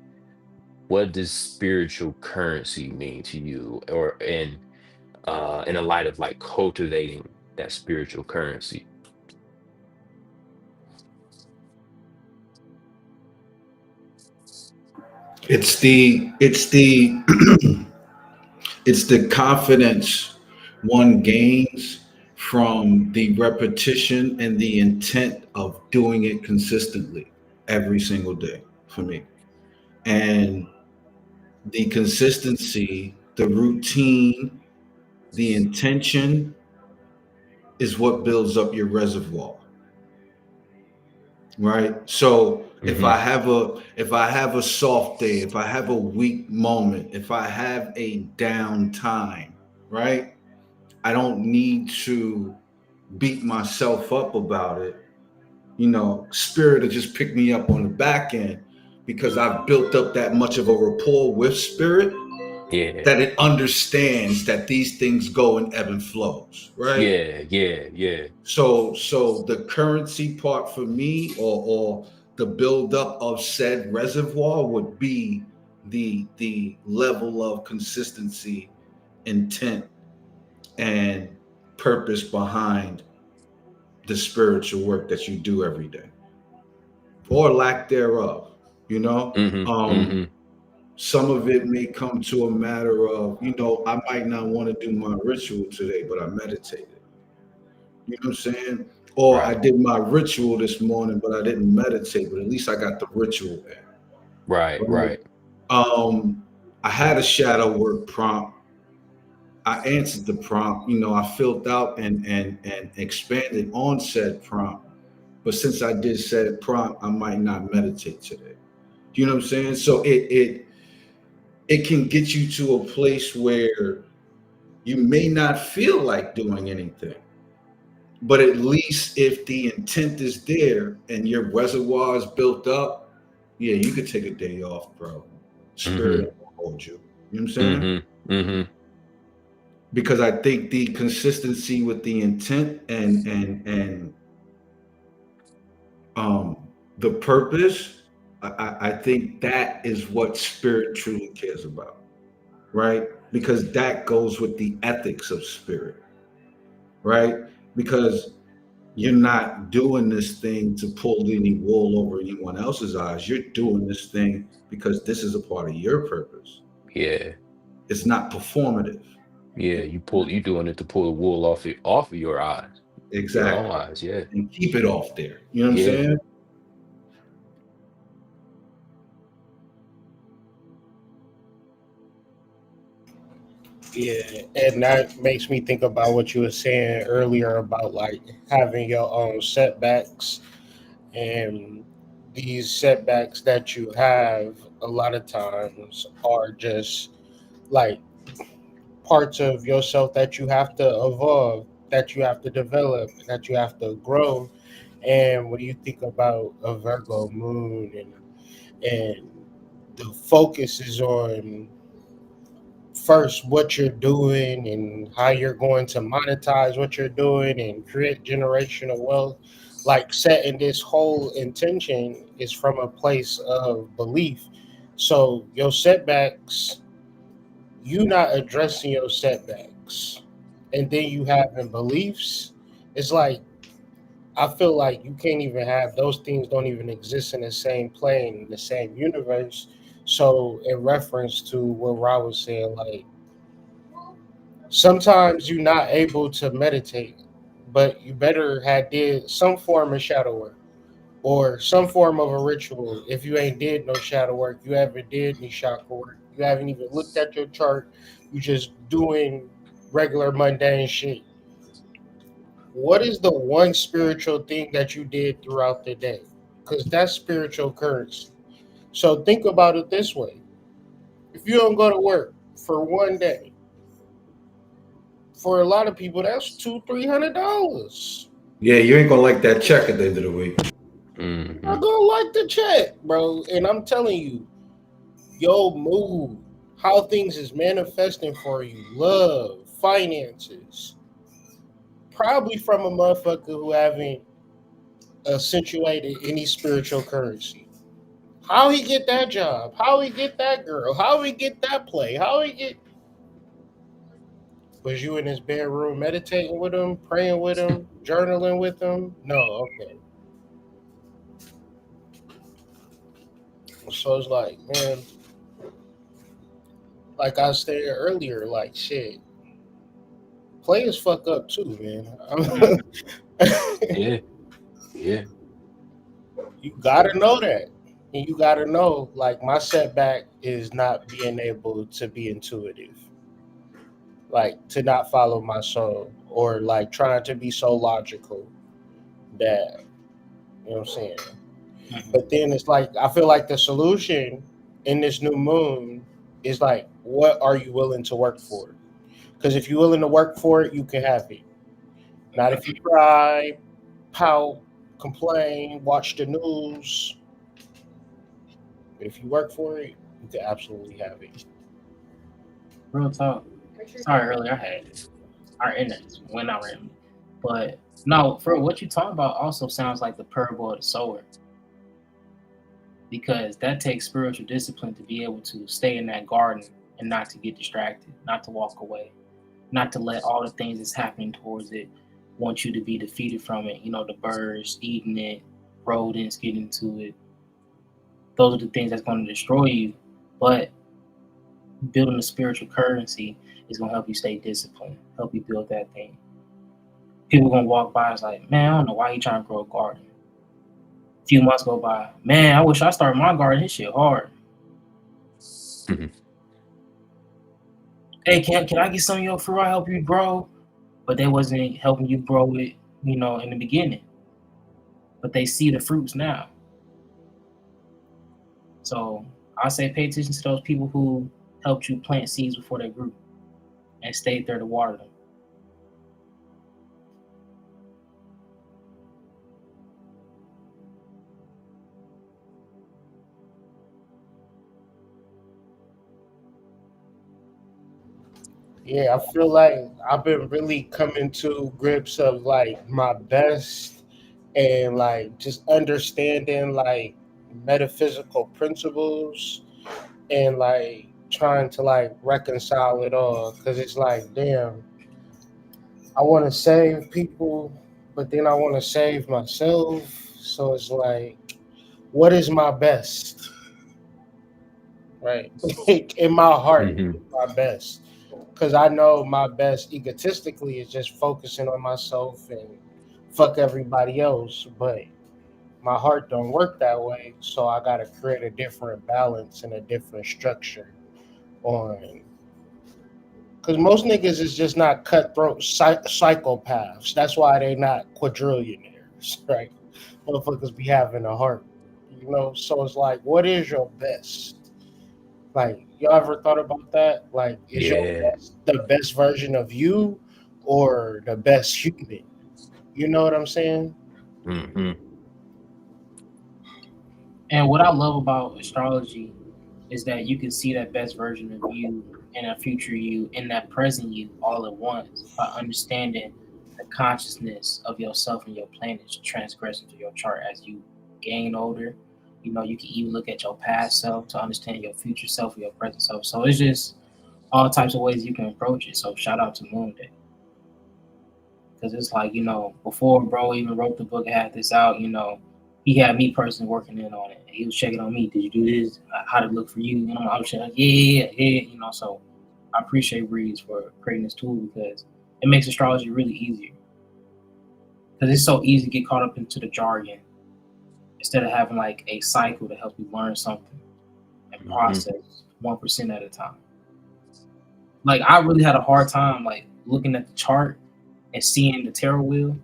what does spiritual currency mean to you, or in a light of like cultivating that spiritual currency? It's the it's the it's the confidence one gains from the repetition and the intent of doing it consistently every single day for me. And the consistency, the routine, the intention is what builds up your reservoir, right? So Hmm. if I have a soft day, if I have a weak moment, if I have a down time, right? I don't need to beat myself up about it. Spirit will just pick me up on the back end because I've built up that much of a rapport with spirit Yeah. that it understands that these things go in ebb and flows, right? Yeah. Yeah. Yeah. So the currency part for me, or the buildup of said reservoir, would be the level of consistency, intent, and purpose behind the spiritual work that you do every day, or lack thereof. You know, Hmm. Hmm. some of it may come to a matter of, I might not want to do my ritual today, but I meditated. You know what I'm saying? Or I Right. did my ritual this morning, but I didn't meditate, but at least I got the ritual in. Right. Right? Right. I had a shadow work prompt. I answered the prompt. I filled out and expanded on said prompt. But since I did said prompt, I might not meditate today. Do you know what I'm saying? So it can get you to a place where you may not feel like doing anything. But at least if the intent is there and your reservoir is built up, yeah, you could take a day off, bro. Hmm. Spirit will hold you. You know what I'm saying? Hmm. Hmm. Because I think the consistency with the intent and um the purpose, I think that is what spirit truly cares about, right? Because that goes with the ethics of spirit, right? Because you're not doing this thing to pull any wool over anyone else's eyes. You're doing this thing because this is a part of your purpose. Yeah. It's not performative. Yeah. You doing it to pull the wool off of your eyes, your own Exactly. eyes. Yeah. And keep it off there. You know what I'm Yeah. saying? Yeah, and that makes me think about what you were saying earlier about like having your own setbacks, and these setbacks that you have a lot of times are just like parts of yourself that you have to evolve, that you have to develop, that you have to grow. And when you think about a Virgo moon, and the focus is on first what you're doing and how you're going to monetize what you're doing and create generational wealth, like setting this whole intention is from a place of belief. So your setbacks, you not addressing your setbacks, and then you having beliefs, it's like I feel like you can't even have those things, don't even exist in the same plane, in the same universe. So in reference to what Ra was saying, like sometimes you're not able to meditate, but you better have did some form of shadow work or some form of a ritual. If you ain't did no shadow work, you haven't did any chakra work, you haven't even looked at your chart, you just doing regular mundane shit. What is the one spiritual thing that you did throughout the day? Because that's spiritual currency. So think about it this way: if you don't go to work for one day, for a lot of people, that's $200-300. Yeah, you ain't gonna like that check at the end of the week. I Hmm. go like the check, bro. And I'm telling you, your mood, how things is manifesting for you, love, finances, probably from a motherfucker who haven't accentuated any spiritual currency. How he get that job? How he get that girl? How he get that play? How he get? Was you in his bedroom meditating with him, praying with him, journaling with him? No, okay. So it's like, man. like I said earlier, like shit, players fuck up too, man. Yeah, yeah. You gotta know that. And you gotta know, like, my setback is not being able to be intuitive, like, to not follow my soul, or like trying to be so logical that, you know what I'm saying? Mhm. But then it's like, I feel like the solution in this new moon is like, what are you willing to work for? Because if you're willing to work for it, you can have it. Not if you cry, pout, complain, watch the news. But if you work for it, you can absolutely have it. Real talk. Sorry, earlier I had our internet went out randomly. But no, for what you're talking about also sounds like the parable of the sower. Because that takes spiritual discipline to be able to stay in that garden and not to get distracted, not to walk away, not to let all the things that's happening towards it want you to be defeated from it. You know, the birds eating it, rodents getting to it. Those are the things that's going to destroy you. But building a spiritual currency is going to help you stay disciplined, help you build that thing. People going to walk by and it's like, man, I don't know why you trying to grow a garden. A few months go by, man, I wish I started my garden. This shit hard. Mhm. Hey, can I get some of your fruit? I help you grow, but they wasn't helping you grow it, you know, in the beginning. But they see the fruits now. So I say pay attention to those people who helped you plant seeds before they grew and stayed there to water them. Yeah, I feel like I've been really coming to grips of like my best, and like just understanding like metaphysical principles, and like trying to like reconcile it all, because it's like, damn, I want to save people, but then I want to save myself. So it's like, what is my best? Right. In my heart, Mhm. my best. Because I know my best egotistically is just focusing on myself and fuck everybody else. But my heart don't work that way. So I got to create a different balance and a different structure on. Because most niggas is just not cutthroat psychopaths. That's why they not quadrillionaires, right? Motherfuckers be having a heart, you know? So it's like, what is your best? Like, y'all ever thought about that? Like, is your Yeah. best the best version of you, or the best human? You know what I'm saying? Hmm. And what I love about astrology is that you can see that best version of you and a future you and that present you all at once by understanding the consciousness of yourself and your planets transgressing through your chart as you gain older. You know, you can even look at your past self to understand your future self or your present self. So it's just all types of ways you can approach it. So shout out to Moon Day. Because it's like, you know, before bro even wrote the book and had this out, you know, he had me personally working in on it. He was checking on me. Did you do this? How did it look for you? You know, I was like, yeah. You know, so I appreciate Breeze for creating this tool because it makes astrology really easier. Because it's so easy to get caught up into the jargon instead of having like a cycle to help you learn something and Hmm. process 1% at a time. Like I really had a hard time like looking at the chart and seeing the tarot wheel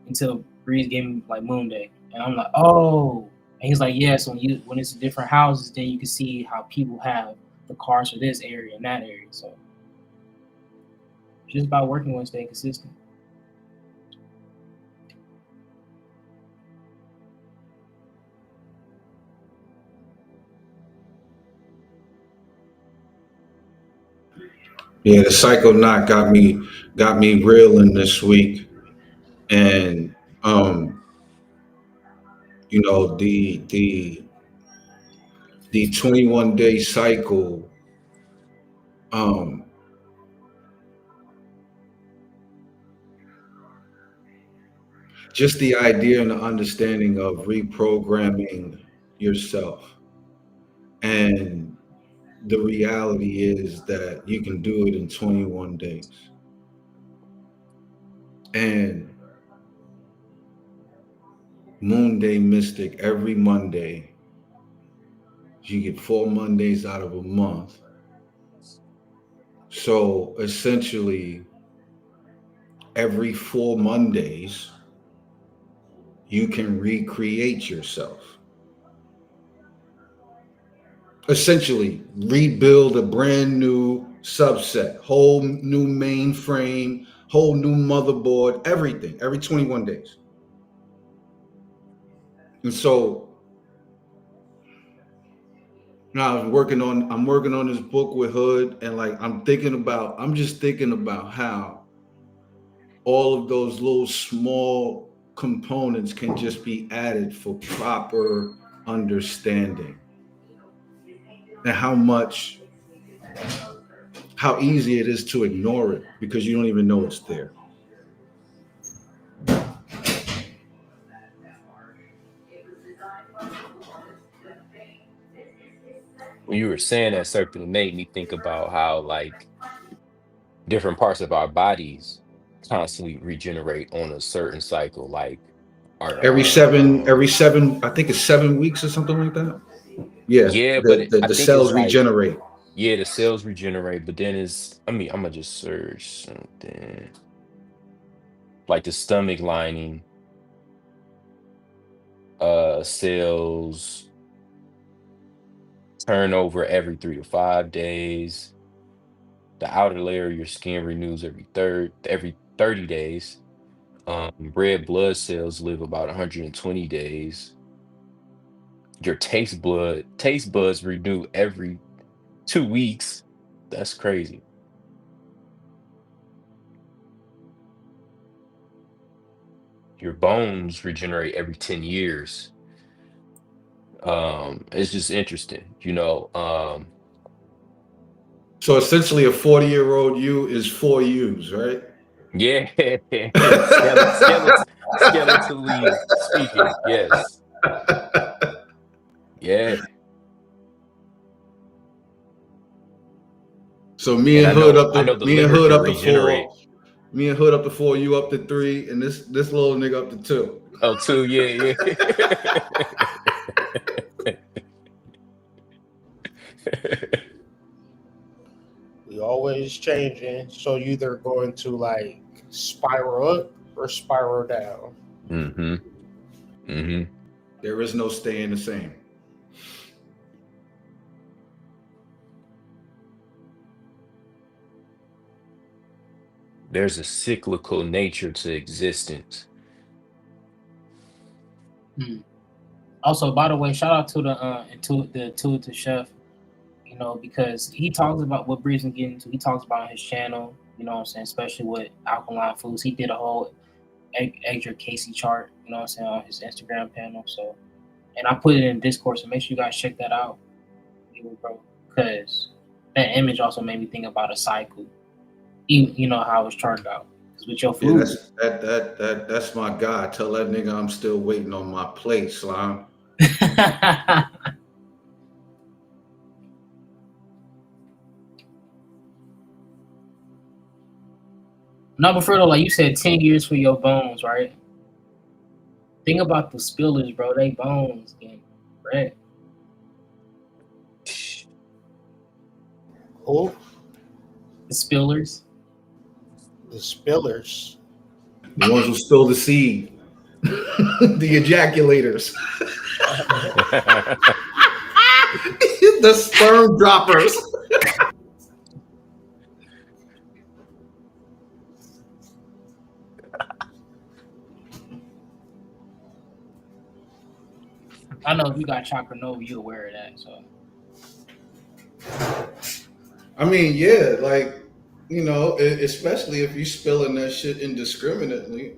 until Breeze gave me like Moon Day, and I'm like, oh. And he's like, yeah. So when it's different houses, then you can see how people have the cards for this area and that area. So it's just about working with staying consistent. Yeah, the Psycho Knot got me reeling this week, and you know the 21-day cycle, um, just the idea and the understanding of reprogramming yourself, and the reality is that you can do it in 21 days. And Moon Day Mystic, every Monday, you get 4 Mondays out of a month. So essentially, every 4 Mondays, you can recreate yourself. Essentially, rebuild a brand new subset, whole new mainframe, whole new motherboard, everything, every 21 days. And so now I'm working on this book with Hood, and like I'm just thinking about how all of those little small components can just be added for proper understanding. And how easy it is to ignore it because you don't even know it's there. When you were saying that, certainly made me think about how like different parts of our bodies constantly regenerate on a certain cycle, like Every our seven, I think it's 7 weeks or something like that. Yeah, yeah, but I the think it's cells like regenerate. yeah, the cells regenerate, but then I'm gonna just search something like the stomach lining, cells turn over every 3 to 5 days. The outer layer of your skin renews every 30 days. Red blood cells live about 120 days. Your taste buds renew every 2 weeks. That's crazy. Your bones regenerate every 10 years. It's just interesting, So essentially, a 40-year-old you is 4 U's, right? yeah, skeletally speaking, yes, yeah. So me And and I Hood know up I to know the liver can regenerate. Me and Hood up to 4, you up to 3, and this little nigga up to 2. Oh, too, yeah, yeah. We always changing. So you either going to like spiral up or spiral down. Mm-hmm. Mm-hmm. There is no staying the same. There's a cyclical nature to existence. Also, by the way, shout out to the intuitive chef, because he talks about what Breeze and getting into. He talks about on his channel, you know what I'm saying, especially with alkaline foods. He did a whole Edgar Casey chart, you know what I'm saying, on his Instagram panel. So, and I put it in Discord, so make sure you guys check that out, bro, because that image also made me think about a cycle, even, how it's charted out. Because with your Yeah, food, that's my guy. Tell that nigga I'm still waiting on my plate, Slime. No, but Fredo, like you said, 10 years for your bones, right? Think about the spillers, bro. They bones getting red. Who? The spillers. The spillers. The ones who spill the seed. The ejaculators. The sperm droppers. I know if you got Chakra Nova, you're aware of that. So, I mean, yeah, like, especially if you spilling that shit indiscriminately,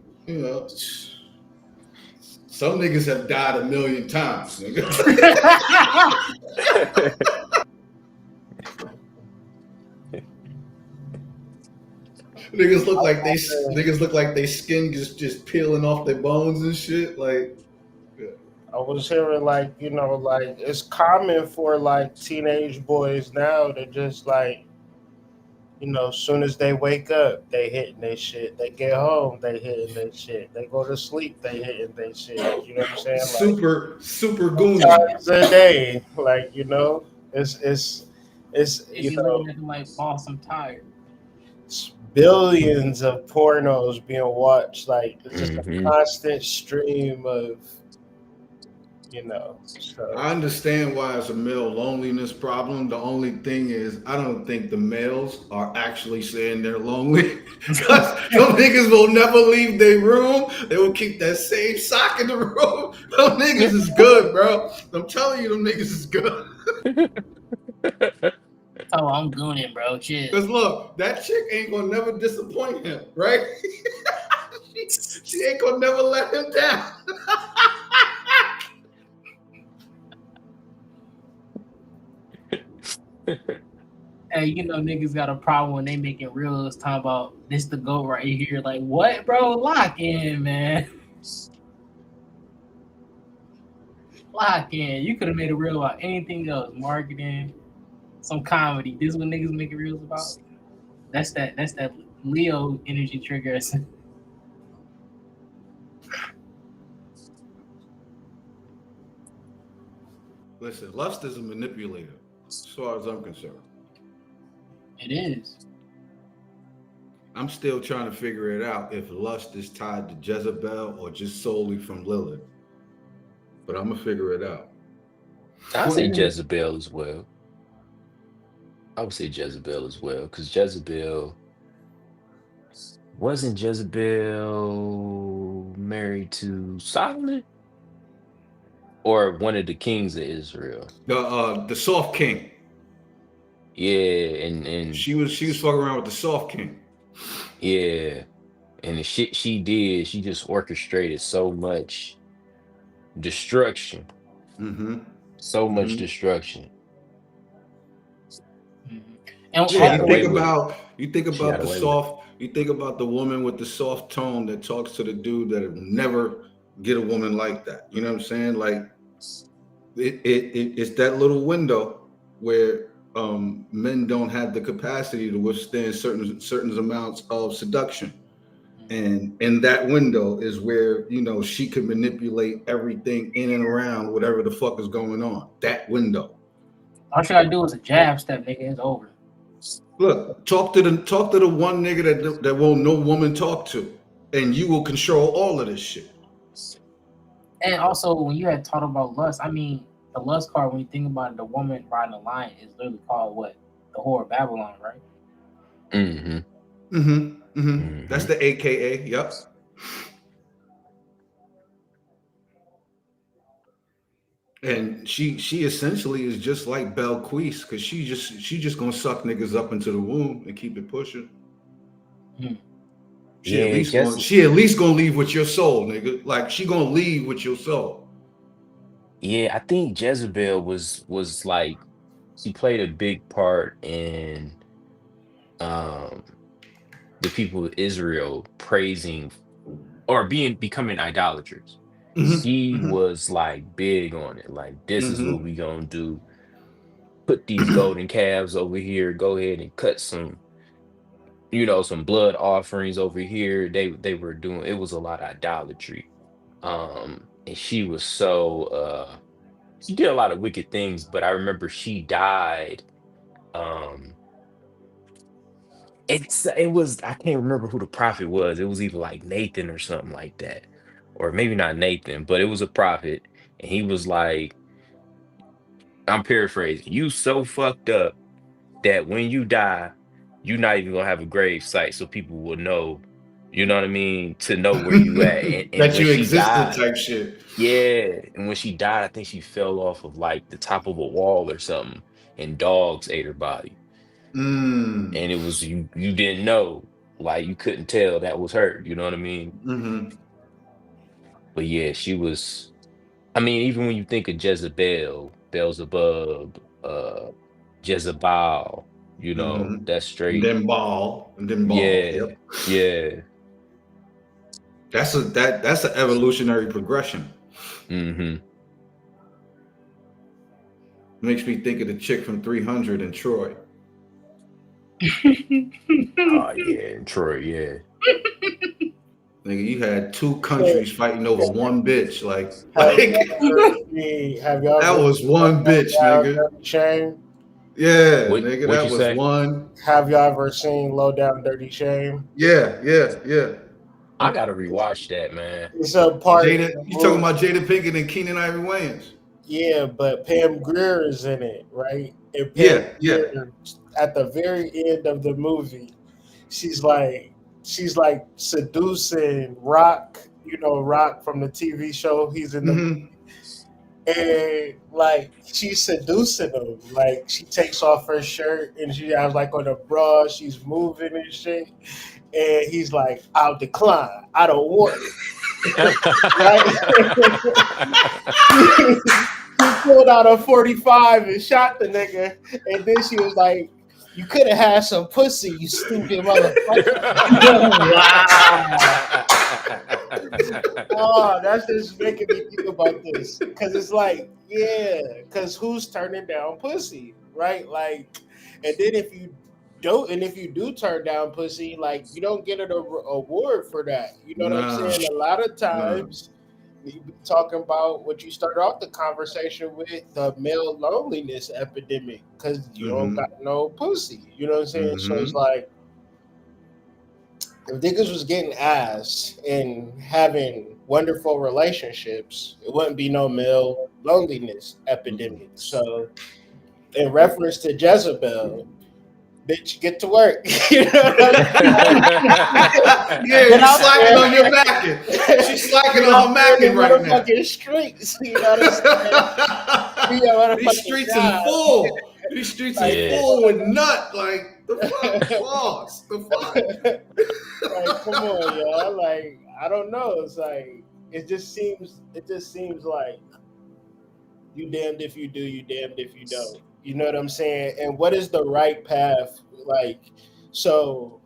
some niggas have died 1,000,000 times, nigga. Niggas look like they skin just peeling off their bones and shit. Like, I was hearing like, like it's common for like teenage boys now to just like, as soon as they wake up, they hitting their shit. They get home, they hitting their shit. They go to sleep, they hitting their shit. You know what I'm saying? Like Super goony. times a day. Like, it's If you looking at them like, boss, I'm tired. it's billions of pornos being watched. Like it's just a Hmm. constant stream of, so I understand why it's a male loneliness problem. The only thing is, I don't think the males are actually saying they're lonely. Because them niggas will never leave their room. They will keep that same sock in the room. Them niggas is good, bro. I'm telling you, them niggas is good. Oh, I'm gooning, bro. Shit. Because look, that chick ain't gonna never disappoint him, right? she ain't gonna never let him down. Hey, niggas got a problem when they making reels talking about this the goat right here. Like, what, bro? Lock in, man. Lock in. You could have made a reel about anything else. Marketing, some comedy. This is what niggas making reels about. That's that Leo energy triggers. Listen, lust is a manipulator, as far as I'm concerned. It is. I'm still trying to figure it out if lust is tied to Jezebel or just solely from Lilith. But I'm gonna figure it out. I say Jezebel as well. I would say Jezebel as well, because wasn't Jezebel married to Solomon or one of the kings of Israel? The soft king. Yeah, and She was fucking around with the soft king. yeah, and the shit she did, she just orchestrated so much destruction, Mm-hmm. so much Mhm. destruction. Mhm. And She Yeah, got you away think with it. about She got the away with it. soft. You think about the woman with the soft tone that talks to the dude that will never get a woman like that. You know what I'm saying? Like it's that little window where men don't have the capacity to withstand certain amounts of seduction. And in that window is where she could manipulate everything in and around whatever the fuck is going on. That window. all you gotta do is a jab step, nigga. It's over. Look, talk to the one nigga that won't no woman talk to, and you will control all of this shit. And also, when you had talked about lust, I mean, the lust card, when you think about it, the woman riding the lion is literally called what? The whore of Babylon, right? Mm-hmm. Mm-hmm. Mm-hmm. Mm-hmm. That's the AKA. Yep. And she essentially is just like Belquise, because she just gonna suck niggas up into the womb and keep it pushing. Hmm. She at Yeah, least gonna leave with your soul, nigga. Like she gonna leave with your soul. I think Jezebel was like she played a big part in um the people of Israel praising or becoming idolaters. She Mm-hmm. was like big on it. Like, this is what Mm-hmm. we gonna do. Put these golden calves over here. Go ahead and cut some blood offerings over here. They were doing it was a lot of idolatry. And she was she did a lot of wicked things, but I remember she died. Um it was I can't remember who the prophet was. It was either like Nathan or something like that. Or maybe not Nathan, but it was a prophet. And he was like, I'm paraphrasing, you so fucked up that when you die, you're not even gonna have a grave site so people will know, you know what I mean, to know where you at. And That when you she existed died, type shit. yeah, and when she died, I think she fell off of like the top of a wall or something, and dogs ate her body. Mm. And it was you didn't know, like you couldn't tell that was her, you know what I mean? Mm-hmm. But yeah, she was. I mean, even when you think of Jezebel, Beelzebub, Jezebel, Mm-hmm. that's And straight. then ball. And then ball. Yeah, Yep. yeah. That's an evolutionary progression. Hmm. makes me think of the chick from 300 in Troy. Oh yeah, Troy, yeah. Nigga, you had two countries fighting over one bitch. Like Have y'all that ever was one bitch, nigga. Dirty Shame? Yeah, What nigga, what that you was say? one. Have y'all ever seen Low Down Dirty Shame? Yeah. I gotta rewatch that, man. It's a part of Jada, the you talking movie. about Jada Pinkett and Keenan Ivory Wayans? Yeah, but Pam Grier is in it, right? And Pam Yeah. Grier, at the very end of the movie, she's like seducing Rock, Rock from the TV show. He's in the Mm-hmm. and like she's seducing him. Like she takes off her shirt and she has like on a bra, she's moving and shit. And he's like, I'll decline. I don't want it. Right? He pulled out a 45 and shot the nigga. And then she was like, you could have had some pussy, you stupid motherfucker. Oh, that's just making me think about this. Because it's like, yeah, because who's turning down pussy, right? Like, and then if you do turn down pussy, like, you don't get an award for that. You know what I'm Nah. saying? A lot of times, you be talking about what you started off the conversation with, the male loneliness epidemic, because you don't got no pussy. You know what I'm saying? So it's like, if niggas was getting ass and having wonderful relationships, it wouldn't be no male loneliness epidemic. So, in reference to Jezebel, bitch, get to work. You know what I'm Yeah, you slacking on your macking. She's slacking on her macking right now. Motherfucking streets. You know what I'm saying? These streets are full. These streets are Yeah. full with nut. Like the fuck, floss. The fuck. Like, come on, y'all. Like, I don't know. It's like it just seems like you damned if you do, you damned if you don't. You know what I'm saying? And what is the right path? Like, so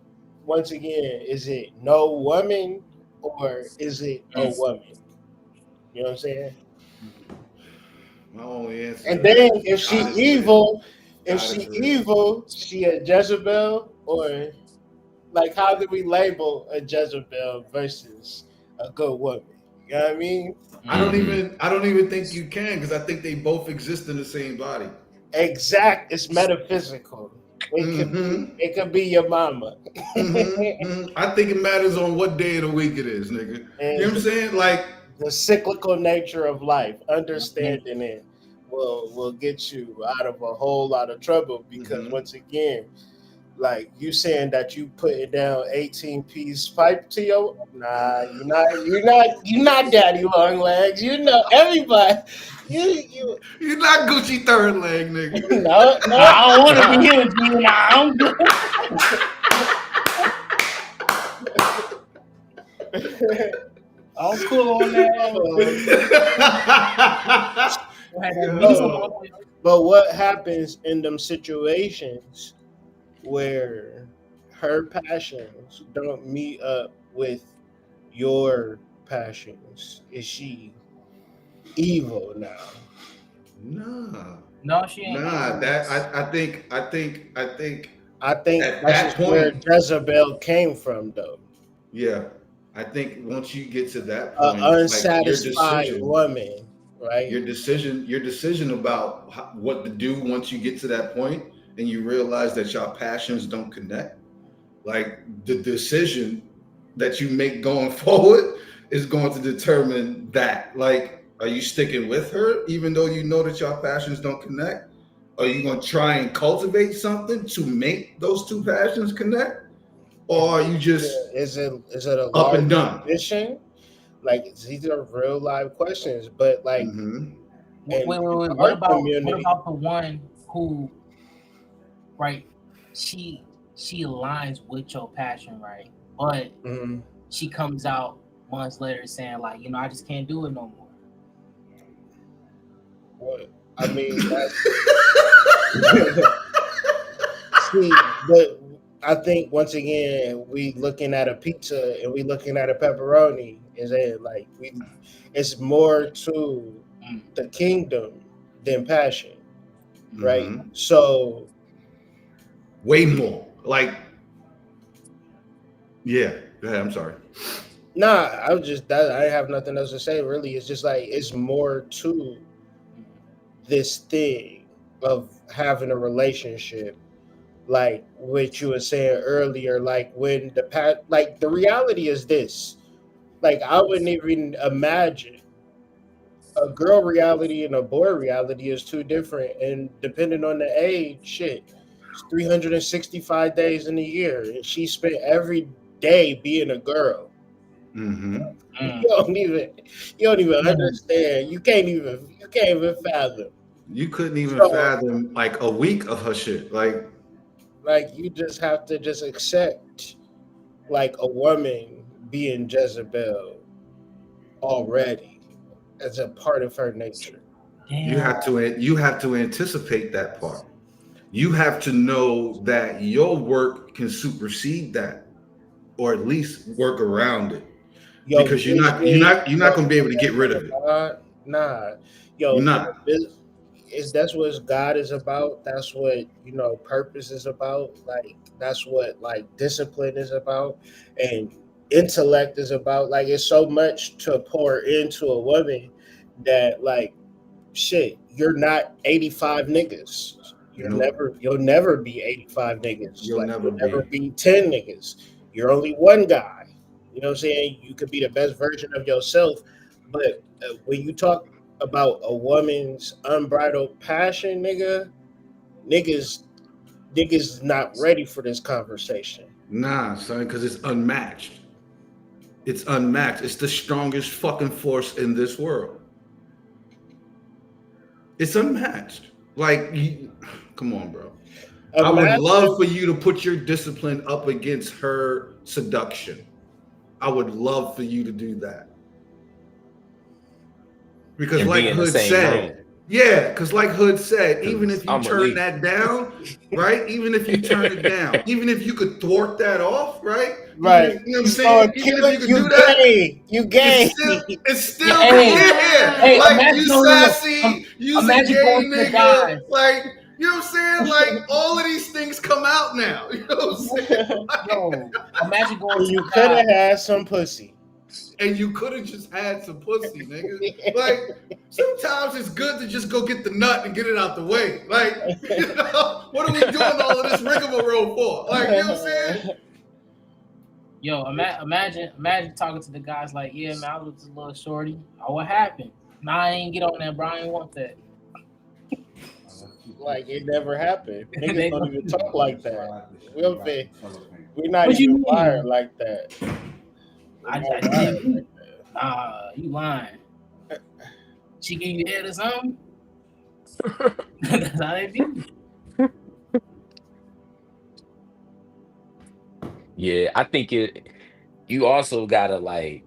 once again, is it no woman or is it a woman? You know what I'm saying? My only answer. And then if she God is evil, real. she a Jezebel, or like how do we label a Jezebel versus a good woman? You know what I mean? I don't even think you can, because I think they both exist in the same body. Exact. It's metaphysical. It could be your mama. I think it matters on what day of the week it is, nigga. You know what I'm saying? Like the cyclical nature of life, understanding it will get you out of a whole lot of trouble, because once again, like you saying that you putting down 18-piece pipe to your you're not daddy long legs. You know everybody. You're not Gucci third leg, nigga. No, I don't want to be here with you. Nah, I'm good. I'm cool on that. But what happens in them situations where her passions don't meet up with your passions? Is she evil now? No, she ain't. Nah, I think I think at that's that where point, Jezebel came from, though. yeah. I think once you get to that An point, unsatisfied woman, right? your decision about what to do once you get to that point, and you realize that your passions don't connect, like the decision that you make going forward is going to determine that. Like, are you sticking with her even though you know that your passions don't connect? Are you going to try and cultivate something to make those two passions connect? Or are you just is it a up and done? Mission? Like, these are real live questions, but like, Wait. What about the one who, right? She aligns with your passion, right? But she comes out months later saying, like, I just can't do it no more. What? I mean, that's see, but I think once again we looking at a pizza and we looking at a pepperoni. Is it like it's more to the kingdom than passion? right? Mhm. So Way more. Like, yeah. Go ahead. I'm sorry. nah, I was just that I have nothing else to say. Really, it's just like it's more to this thing of having a relationship, like what you were saying earlier. Like when like the reality is this. Like I wouldn't even imagine a girl reality and a boy reality is two different, and depending on the age, shit, it's 365 days in a year, and she spent every day being a girl. Mm-hmm. You Mm. don't even, you don't even Mm. understand. You can't even fathom. You couldn't even So, fathom like a week of her shit. Like, like, you just have to just accept, like, a woman being Jezebel already as a part of her nature. Damn. you have to anticipate that part. You have to know that your work can supersede that, or at least work around it. Yo, Because business, you're not yo, gonna be able to get rid of it. nah, You're yo, not. is that's what God is about. That's what purpose is about. Like that's what like discipline is about, and intellect is about. Like it's so much to pour into a woman that like shit. You're not 85 niggas. Nope. You'll never be 85 niggas. You'll Like never you'll never be. be 10 niggas. You're only one guy. You know what I'm saying? You could be the best version of yourself, but when you talk about a woman's unbridled passion, niggas, niggas not ready for this conversation. Nah, son, because it's unmatched. It's unmatched. It's the strongest fucking force in this world. It's unmatched. Like, come on, bro. I would love Imagine, for you to put your discipline up against her seduction. I would love for you to do that. Because And like be in the Hood same room. said, yeah, because like Hood said, even Cause if you I'm a turn leak. that down, right? Even if you turn it down, even if you could thwart that off, right? Even if right? you know what I'm You saw a saying, even if killer, you could do you that, gay, you gay. it's Yeah, still be hey, here. hey, Like imagine you no, no, no. sassy, you's a Imagine gay going to the nigga. guys. Like, you know what I'm saying? Like all of these things come out now. You know what I'm saying? Like, Yo, imagine going And to you the could guys. have had some pussy. and you could have just had some pussy, nigga. Like sometimes it's good to just go get the nut and get it out the way. Like, what are we doing all of this rigmarole for? Like, you know what I'm saying? Yo, imagine talking to the guys like, yeah, man, I was just a little shorty. Oh, what happened? Nah, I ain't get on that, bro. I ain't want that. Like it never happened. Niggas They don't go, even talk like that. We're not what you even wired mean? like that. We're I not wired didn't. like that. You lying. She gave you head or something? That's how they be. Yeah, I think you also gotta like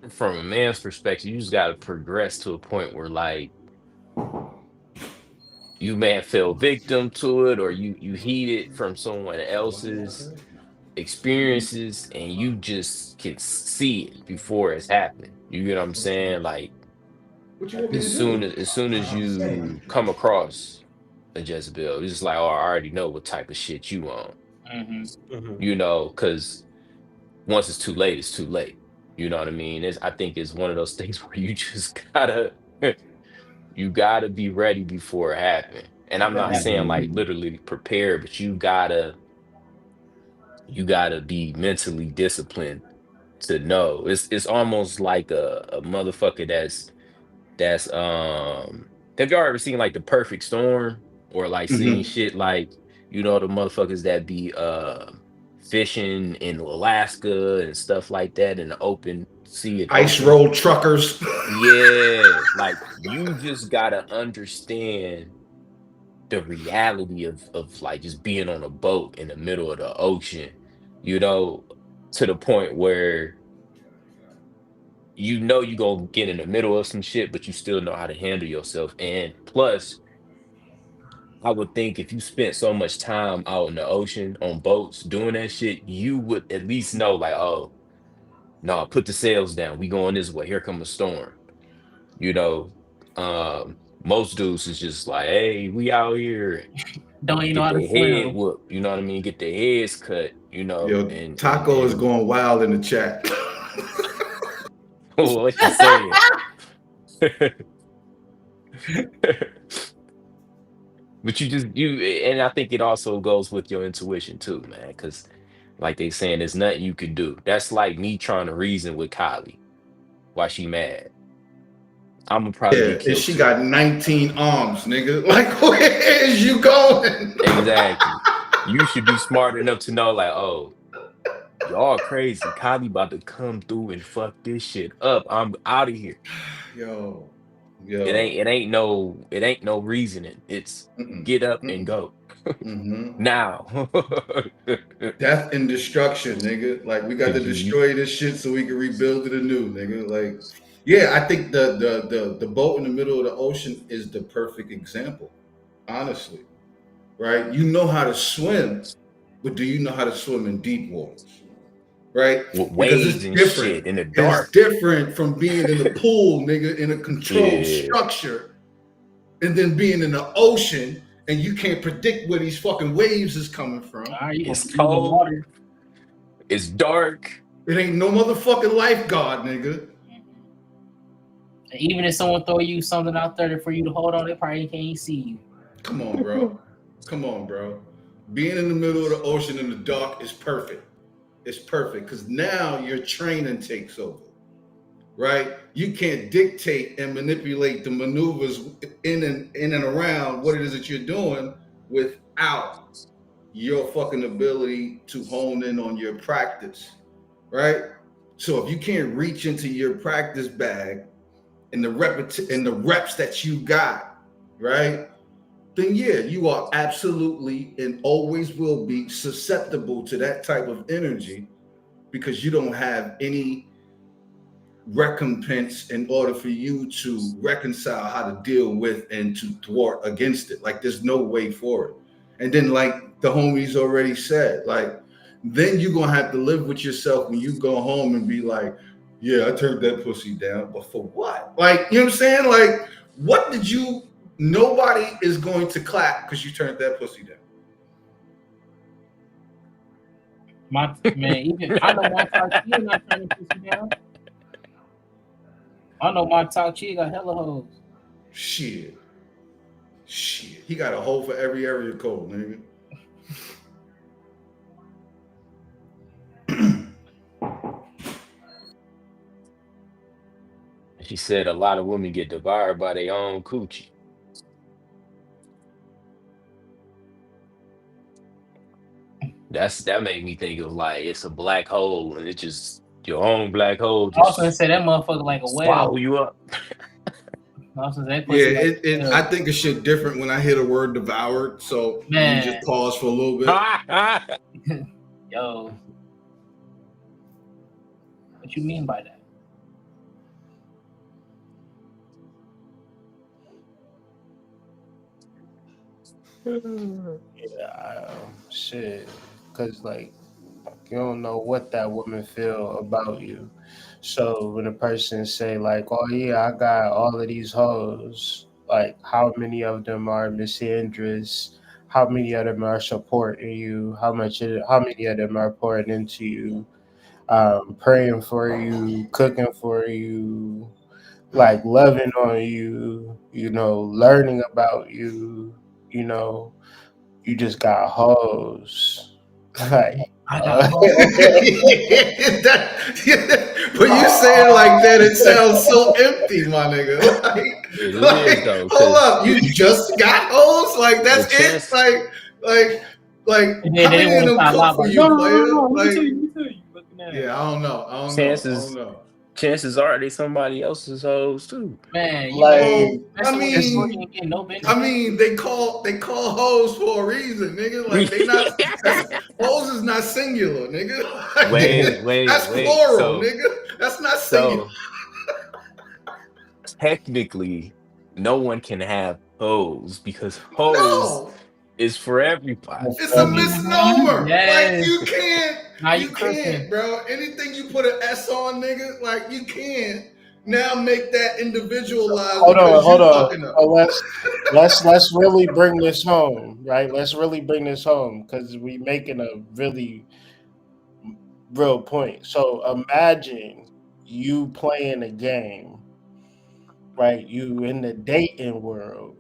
from a man's perspective, you just gotta progress to a point where like you may have fell victim to it or you heeded from someone else's experiences and you just can see it before it's happening. You get what I'm saying? Like What you want me to do? as soon as you come across a Jezebel, it's just like, oh, I already know what type of shit you on. Mm-hmm. Mhm. You know, because once it's too late, it's too late. You know what I mean? I think it's one of those things where you just gotta you gotta be ready before it happens. And I'm not saying Mhm. like literally prepare, but you gotta be mentally disciplined to know. It's almost like a motherfucker that's have y'all ever seen like the perfect storm or like seen Mhm. shit like the motherfuckers that be fishing in Alaska and stuff like that in the open sea and Ice ocean. roll truckers. Yeah, like you just gotta understand the reality of like just being on a boat in the middle of the ocean, you know, to the point where you're gonna get in the middle of some shit, but you still know how to handle yourself. And plus, I would think if you spent so much time out in the ocean on boats doing that shit, you would at least know, like, oh, no, put the sails down. We going this way. Here come a storm. You know. Most dudes is just like, hey, we out here, Don't even know get how to their head swim. whooped, you know what I mean? Get their heads cut, you know, Yo, and Taco is going wild in the chat. what you saying? But and I think it also goes with your intuition too, man. Because like they saying, there's nothing you can do. That's like me trying to reason with Kylie why she mad. I'm gonna probably Yeah, get and killed she too. got 19 arms, nigga. Like, where is you going? Exactly. You should be smart enough to know, like, oh, y'all crazy. Kylie about to come through and fuck this shit up. I'm out of here. Yo, It yo. ain't it ain't no reasoning. It's Mm-mm, get up and mm-mm, go mm-hmm. now. Death and destruction, nigga. Like, we got to You- destroy this shit so we can rebuild it anew, nigga. Like, yeah, I think the boat in the middle of the ocean is the perfect example, honestly. Right? You know how to swim, but do you know how to swim in deep waters? Right? with Because waves and shit in the It's dark. different from being in the pool, nigga, in a controlled Yeah, structure, and then being in the ocean, and you can't predict where these fucking waves is coming from. All right, you gonna it's you gonna cold. water. It's dark. It ain't no motherfucking lifeguard, nigga. And even if someone throw you something out there for you to hold on, they probably can't see you. Come on, bro. Come on, bro. Being in the middle of the ocean in the dark is perfect. It's perfect because now your training takes over, right? You can't dictate and manipulate the maneuvers in and around what it is that you're doing without your fucking ability to hone in on your practice, right? So if you can't reach into your practice bag and the reps that you got, right? Then yeah, you are absolutely and always will be susceptible to that type of energy because you don't have any recompense in order for you to reconcile how to deal with and to thwart against it. Like there's no way for it. And then like the homies already said, like then you're gonna have to live with yourself when you go home and be like, yeah, I turned that pussy down, but for what? Like, you know what I'm saying? Like, what did you nobody is going to clap because you turned that pussy down. My man, even I know my top chick not trying to push you down. I know my top chick got hella hoes. Shit. He got a hole for every area code, nigga. She said a lot of women get devoured by their own coochie. That made me think of like it's a black hole and it just your own black hole I was gonna just say that motherfucker like a swallow whale. you up. I was gonna say that Yeah, pussy like a whale. I think it's shit different when I hear the word devoured. So let me just pause for a little bit. Yo. What you mean by that? Yeah, shit. Because, like, you don't know what that woman feel about you. So when a person say, like, oh, yeah, I got all of these hoes, like, how many of them are misandrous? How many of them are supporting you? How many of them are pouring into you? Praying for you, cooking for you, like loving on you, learning about you, you know, you just got hoes. Like, I got But you say it like that, it sounds so empty, my nigga. It is though, Hold because up, you just got hoes? Like the that's it? chance and then How they many of want to them start cook for lying. you, No, player? let me tell Like, you, let me tell you. Looking at yeah, I don't know. chances chances are they somebody else's hoes too. man, you like, know, Well, that's the way this story ain't getting no benefit. they call hoes for a reason, nigga. Like they not hoes is not singular, nigga. That's Wait. plural, nigga. That's not singular. So technically, no one can have hoes because hoes No, is for everybody. it's a misnomer. Like Yes. you can't, Now you cooking. bro. Anything you put an S on, nigga, like you can't. now make that individualized Hold on, because hold you on. fucking up. Let's really bring this home, right? Let's really bring this home because we making a really real point. So imagine you playing a game, right? You in the dating world.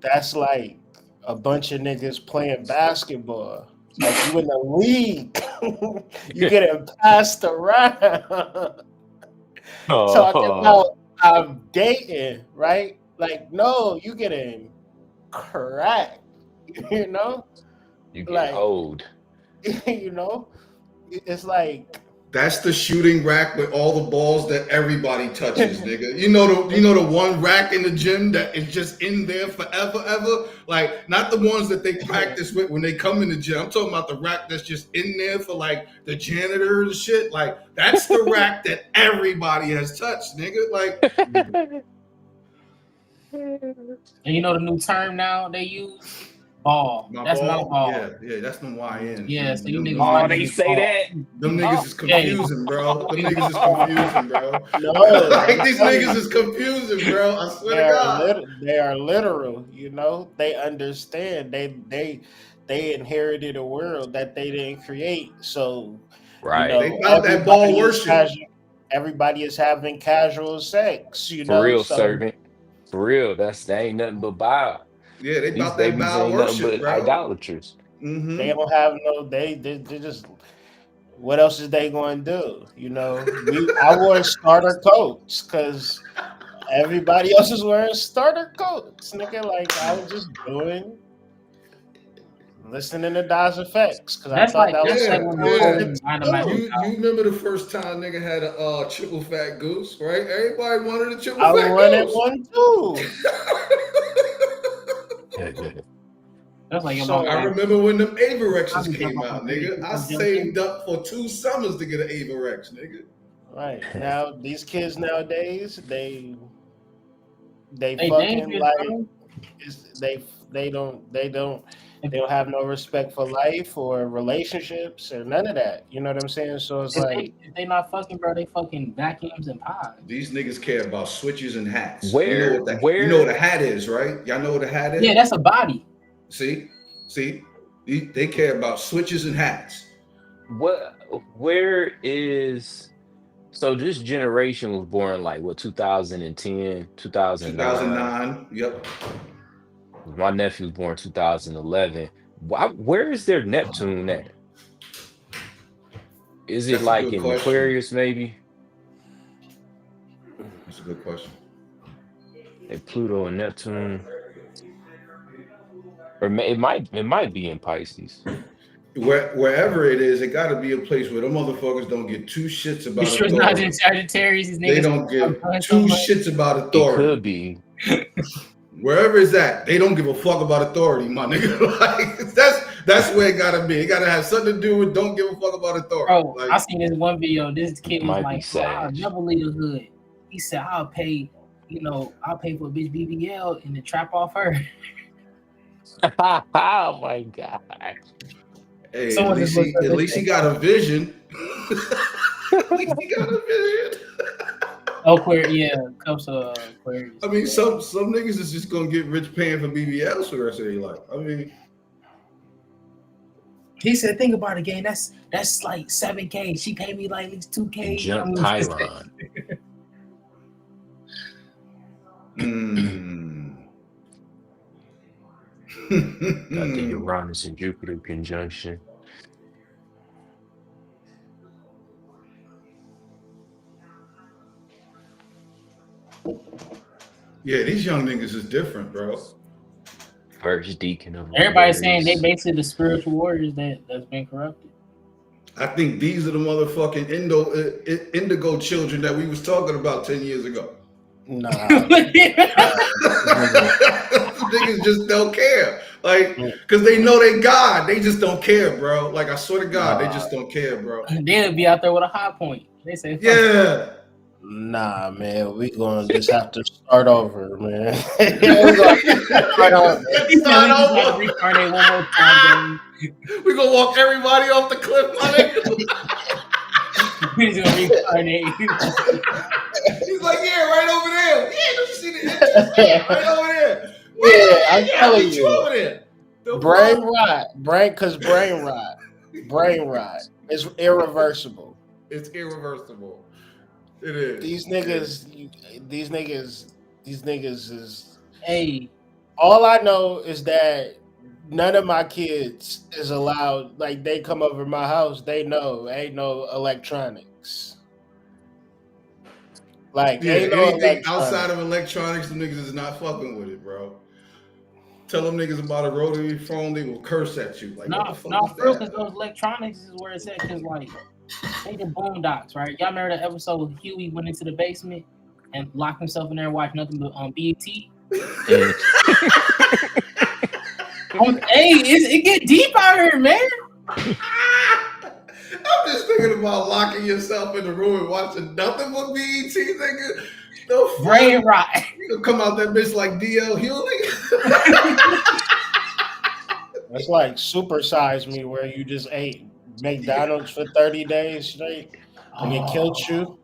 That's like a bunch of niggas playing basketball. Like you in the league. You getting passed around. Talking Oh, about I'm dating, right? Like, no, you getting cracked, you know? you get Like, hold. you know, it's like That's the shooting rack with all the balls that everybody touches, nigga. You know the one rack in the gym that is just in there forever, ever. Like not the ones that they practice with when they come in the gym. I'm talking about the rack that's just in there for like the janitors and shit. Like that's the rack that everybody has touched, nigga. Like And you know the new term now they use? Ball. That's my ball. Yeah, that's them YNs. Yeah, so you niggas Oh, might they be say ball. that. Them niggas is Yeah. confusing, bro. Them niggas is confusing, bro. no, Like these niggas is confusing, bro. I swear to God. they are literal, you know. They understand. They inherited a world that they didn't create. So Right. you know, They about that ball everybody is worship. everybody is having casual sex, you For know. real, So servant. For real. That ain't nothing but bow. Yeah, they These about that babies bow ain't nothing worship, but bro. idolaters. Mm-hmm. they don't have no they just what else is they going to do? You know, I wore starter coats because everybody else is wearing starter coats, nigga. Like I was just listening to Daz Effects because I That's thought like that was that's like Yeah, when something the yeah. whole Dynamite You remember the first time nigga had a triple fat goose, right? Everybody wanted a triple I fat wanted goose. one too. that's like your So, mama. I remember when them Avorexes I'm came jumping out, on nigga. Facebook I and saved up for 2 summers to get an Averex, nigga. right now, these kids nowadays, they They fucking dangerous, like bro. they don't have no respect for life or relationships or none of that. You know what I'm saying? So it's like If they not fucking, bro, they fucking vacuums and pies. These niggas care about switches and hats. Where- you know what a hat is, right? Y'all know what a hat is? Yeah, that's a body. See? They care about switches and hats. Where is so this generation was born like what 2010, 2009. 2009. Yep. My nephew was born 2011. Where is their Neptune at? Is it That's a like good in question. Aquarius maybe? That's a good question. And Pluto and Neptune. Or it might be in Pisces. Wherever it is, it got to be a place where them motherfuckers don't get 2 shits You about sure it's not authority. in Sagittarius? These They niggas don't give are 2 so much. shits about It authority. could be. Wherever it's at, they don't give a fuck about authority, my nigga. Like that's where it gotta be. It gotta have something to do with don't give a fuck about authority. Bro, Like, I seen this one video. This kid was Might be like, "Bro, I'll Sag. never leave the hood." He said, I'll pay for a bitch BBL and the trap off her. Oh my god. hey, Someone at just looked up least he this got a vision. At least he got a vision. Cups of Aquarius. I mean, some niggas is just gonna get rich paying for BBLs for the rest of their life. I mean, He said, think about it, gang. That's like $7K. She paid me like at least $2K. Jump Chiron. Got the Uranus and Jupiter conjunction. yeah, these young niggas is different, bro. First deacon of Everybody's saying they Aquarius. basically the spiritual warriors that's been corrupted. I think these are the motherfucking indigo children that we was talking about 10 years ago. nah. Niggas just don't care. Like, because they know they God. They just don't care, bro. Like, I swear to God, they just don't care, bro. They'll be out there with a high point. They say, fuck Yeah. Nah, man, we gonna just have to start over, man. We gonna start over. He said we just gotta reincarnate one more time, We gonna walk everybody off the cliff, my nigga. He's gonna reincarnate. He's like, yeah, right over there. Yeah, don't you see the entrance? Yeah, right over there. Yeah, I'm Yeah, telling meet you. over there. The Brain fuck? rot. Brain rot is irreversible. It's irreversible. It is. These niggas is. Hey, All I know is that none of my kids is allowed. Like they come over my house, they know ain't no electronics. Like Yeah, ain't no anything electronics. outside of electronics, them niggas is not fucking with it, bro. Tell them niggas about a rotary phone, they will curse at you. Like, what the fuck is for real, that? because those electronics is where it's at. Because like, think of Boondocks, right? Y'all remember that episode Huey went into the basement and locked himself in there and watched nothing but BET? Mm. Hey, it get deep out here, man. I'm just thinking about locking yourself in the room and watching nothing but BET, nigga. No fuck. Brain rot. You gonna come out that bitch like DL Hewley? That's like Supersize Me, where you just ate McDonald's for 30 days straight and it killed you.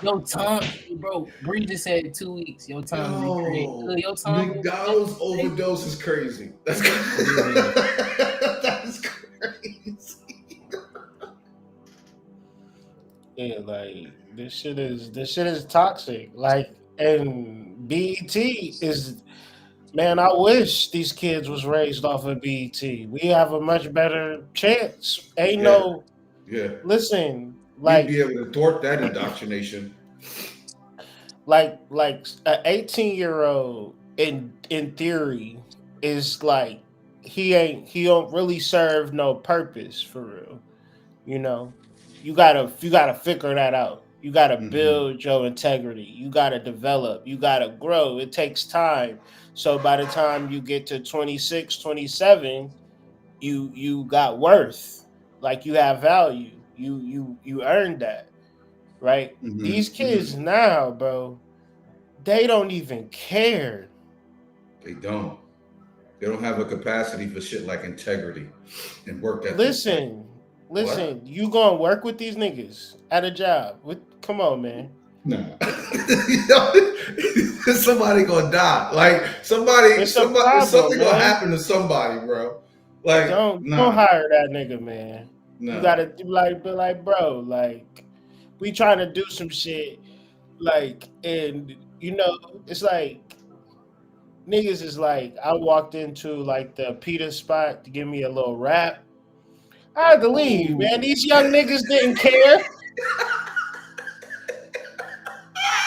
Your tongue, bro. Bree just said 2 weeks. Your tongue recreate. Your tongue. McDonald's overdose is crazy. That's that's crazy. Yeah, like this shit is toxic. Like, and BET is, man, I wish these kids was raised off of BET. We have a much better chance. Ain't no listen, like you'd be able to thwart that indoctrination. like an 18-year-old in theory is like he don't really serve no purpose for real. You know, you gotta figure that out. You gotta build your integrity. You gotta develop. You gotta grow. It takes time. So by the time you get to 26, 27, you got worth. Like you have value. You earned that. Right? These kids now, bro, they don't even care. They don't. They don't have a capacity for shit like integrity and work ethic. Listen, you gonna work with these niggas at a job? Come on, man. Nah. Somebody gonna die. Like something gonna happen to somebody, bro. Like don't hire that nigga, man. Nah. You gotta be like, bro, like we trying to do some shit, like, and you know, it's like niggas is like, I walked into like the pita spot to give me a little rap. I had to leave, man. These young niggas didn't care.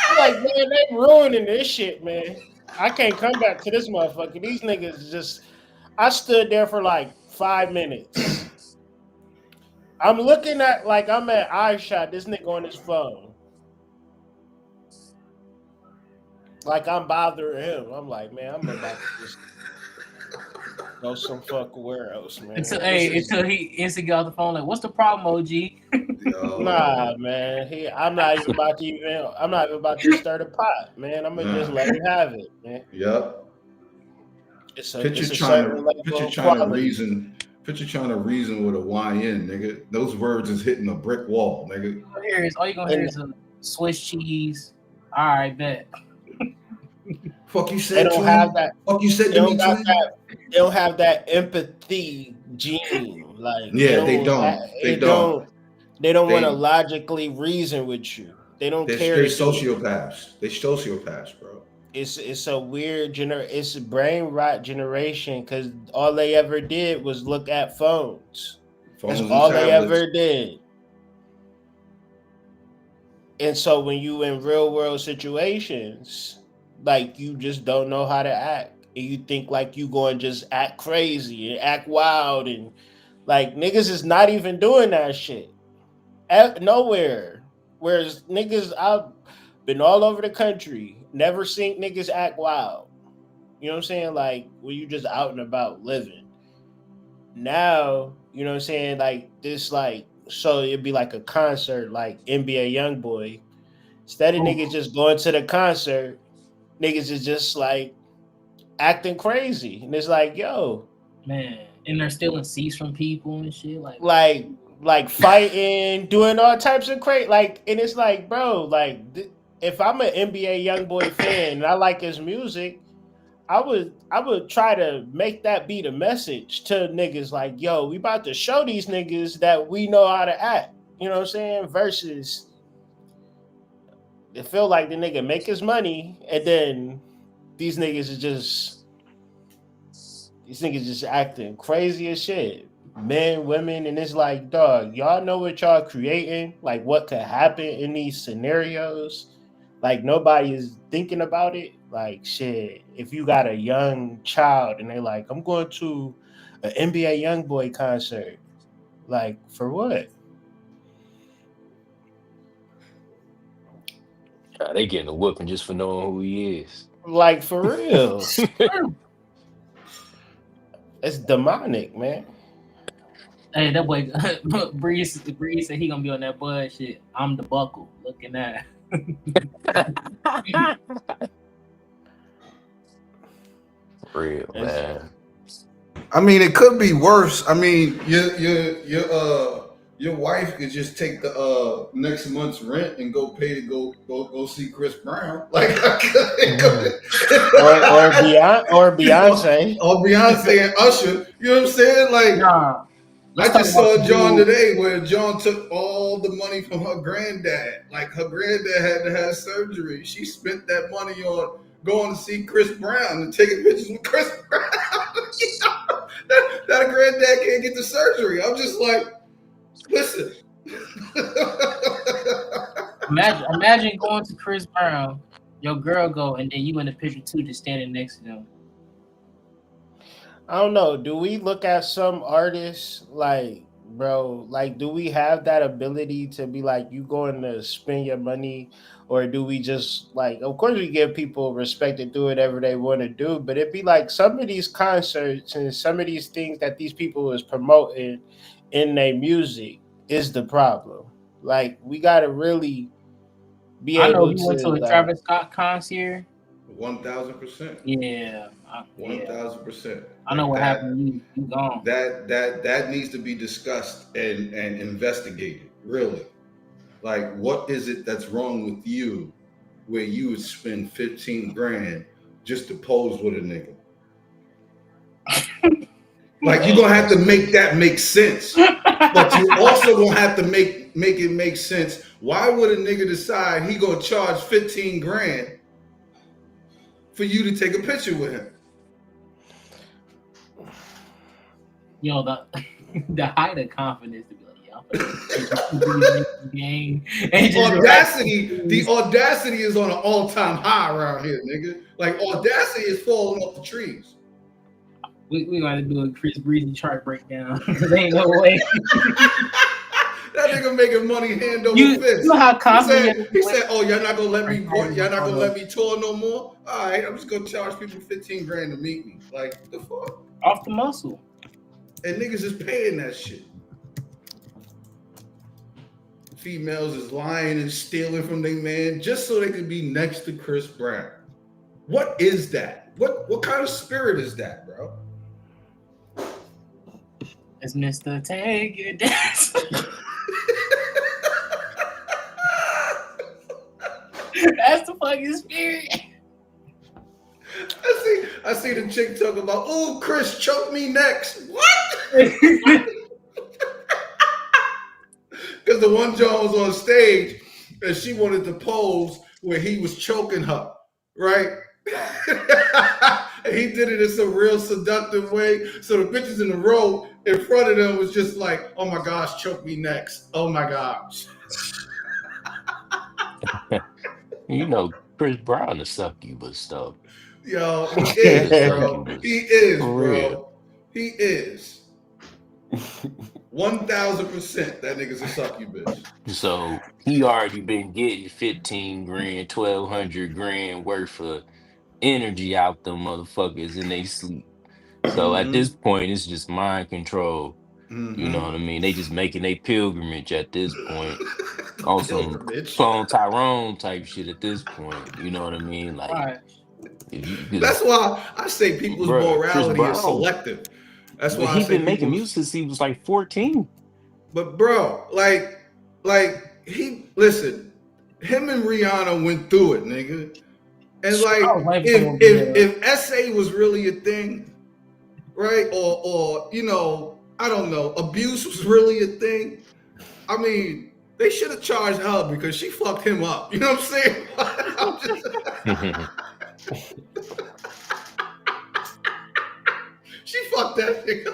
I'm like, man, they ruining this shit, man. I can't come back to this motherfucker. These niggas just, I stood there for like 5 minutes. I'm looking at, like, I'm at iShot, this nigga on his phone. Like, I'm bothering him. I'm like, man, I'm about to just go some where else, man. Until he instantly got off the phone, like, what's the problem, OG? Nah, man. I'm not even about to stir the pot, man. I'm gonna just let him have it, man. Yep. Picture trying to reason with a YN, nigga. Those words is hitting a brick wall, nigga. All you gonna hear is a Swiss cheese. All right, bet. Fuck you said. They don't have that. Fuck you said. They don't have that empathy gene. Like they don't. They don't want to logically reason with you. They don't care. They're sociopaths. They're sociopaths, bro. It's a weird it's a brain rot generation because all they ever did was look at phones. That's all they ever did. And so when you in real world situations, like you just don't know how to act. And you think like you going to just act crazy and act wild, and like niggas is not even doing that shit. Nowhere. Whereas niggas, I've been all over the country, never seen niggas act wild. You know what I'm saying? Like when you just out and about living. Now, you know what I'm saying? Like this, like, so it'd be like a concert, like NBA Youngboy. Instead of niggas just going to the concert, niggas is just like acting crazy. And it's like, yo. Man, and they're stealing seats from people and shit. Like like fighting, doing all types of crazy. Like, and it's like, bro, like if I'm an NBA YoungBoy fan and I like his music, I would try to make that be the message to niggas. Like, yo, we about to show these niggas that we know how to act. You know what I'm saying? Versus, it feel like the nigga make his money and then these niggas just acting crazy as shit. Men, women, and it's like, dog, y'all know what y'all creating, like what could happen in these scenarios. Like nobody is thinking about it. Like shit, if you got a young child and they like, I'm going to an NBA YoungBoy concert, like for what? They getting a whooping just for knowing who he is. Like for real. It's demonic, man. Hey, that boy Breeze said he gonna be on that Bud shit. I'm the buckle. Looking at. Real, man. I mean, it could be worse. I mean, your wife could just take the next month's rent and go pay to go see Chris Brown, like or Beyonce, or Beyonce and Usher. You know what I'm saying? Like, Nah, I just saw John today where John took all the money from her granddad. Like her granddad had to have surgery. She spent that money on going to see Chris Brown and taking pictures with Chris Brown. that granddad can't get the surgery. I'm just like, listen. imagine going to Chris Brown, your girl go, and then you in the picture too, just standing next to them. I don't know. Do we look at some artists like, bro, like, do we have that ability to be like, you going to spend your money? Or do we just like, of course, we give people respect to do whatever they want to do, but it'd be like some of these concerts and some of these things that these people is promoting in their music is the problem. Like, we got to really be I know able you went to a like, Travis Scott concert. 1,000%. Yeah. 1,000%. I know what happened. You gone. That needs to be discussed and investigated. Really, like, what is it that's wrong with you, where you would spend 15 grand just to pose with a nigga? Like, you're gonna have to make that make sense, but you also gonna have to make it make sense. Why would a nigga decide he gonna charge 15 grand for you to take a picture with him? Yo, the height of confidence to be like, The audacity is on an all-time high around here, nigga. Like, audacity is falling off the trees. We gotta do a Chris Breezy chart breakdown. There ain't no way. That nigga making money hand over fist. You know how confident he said, "Oh, y'all not gonna let me tour no more? All right, I'm just gonna charge people 15 grand to meet me. Like, the fuck? Off the muscle. And niggas is paying that shit. Females is lying and stealing from their man just so they could be next to Chris Brown. What is that? What kind of spirit is that, bro? It's Mr. Take It Dance. That's the fucking spirit. I see the chick talking about, oh, Chris, choke me next. What? Because the one John was on stage and she wanted to pose where he was choking her, right? And he did it in some real seductive way. So the bitches in the row in front of them was just like, oh my gosh, choke me next. Oh my gosh. You know, Chris Brown is succubus stuff. Yo, he is, bro. He is, bro. He is. 1,000% that nigga's a succubus. So he already been getting 15 grand, 1,200 grand worth of energy out them motherfuckers in they sleep. So at this point, it's just mind control. You know what I mean? They just making a pilgrimage at this point. On some Clone Tyrone type shit at this point. You know what I mean? Like, right. That's why I say people's morality is selective. That's why he's been making music since he was like 14. But bro, he listen, him and Rihanna went through it, nigga. And I was waiting for someone if SA was really a thing, right? Or I don't know, abuse was really a thing. I mean, they should have charged her because she fucked him up. You know what I'm saying? She fucked that nigga.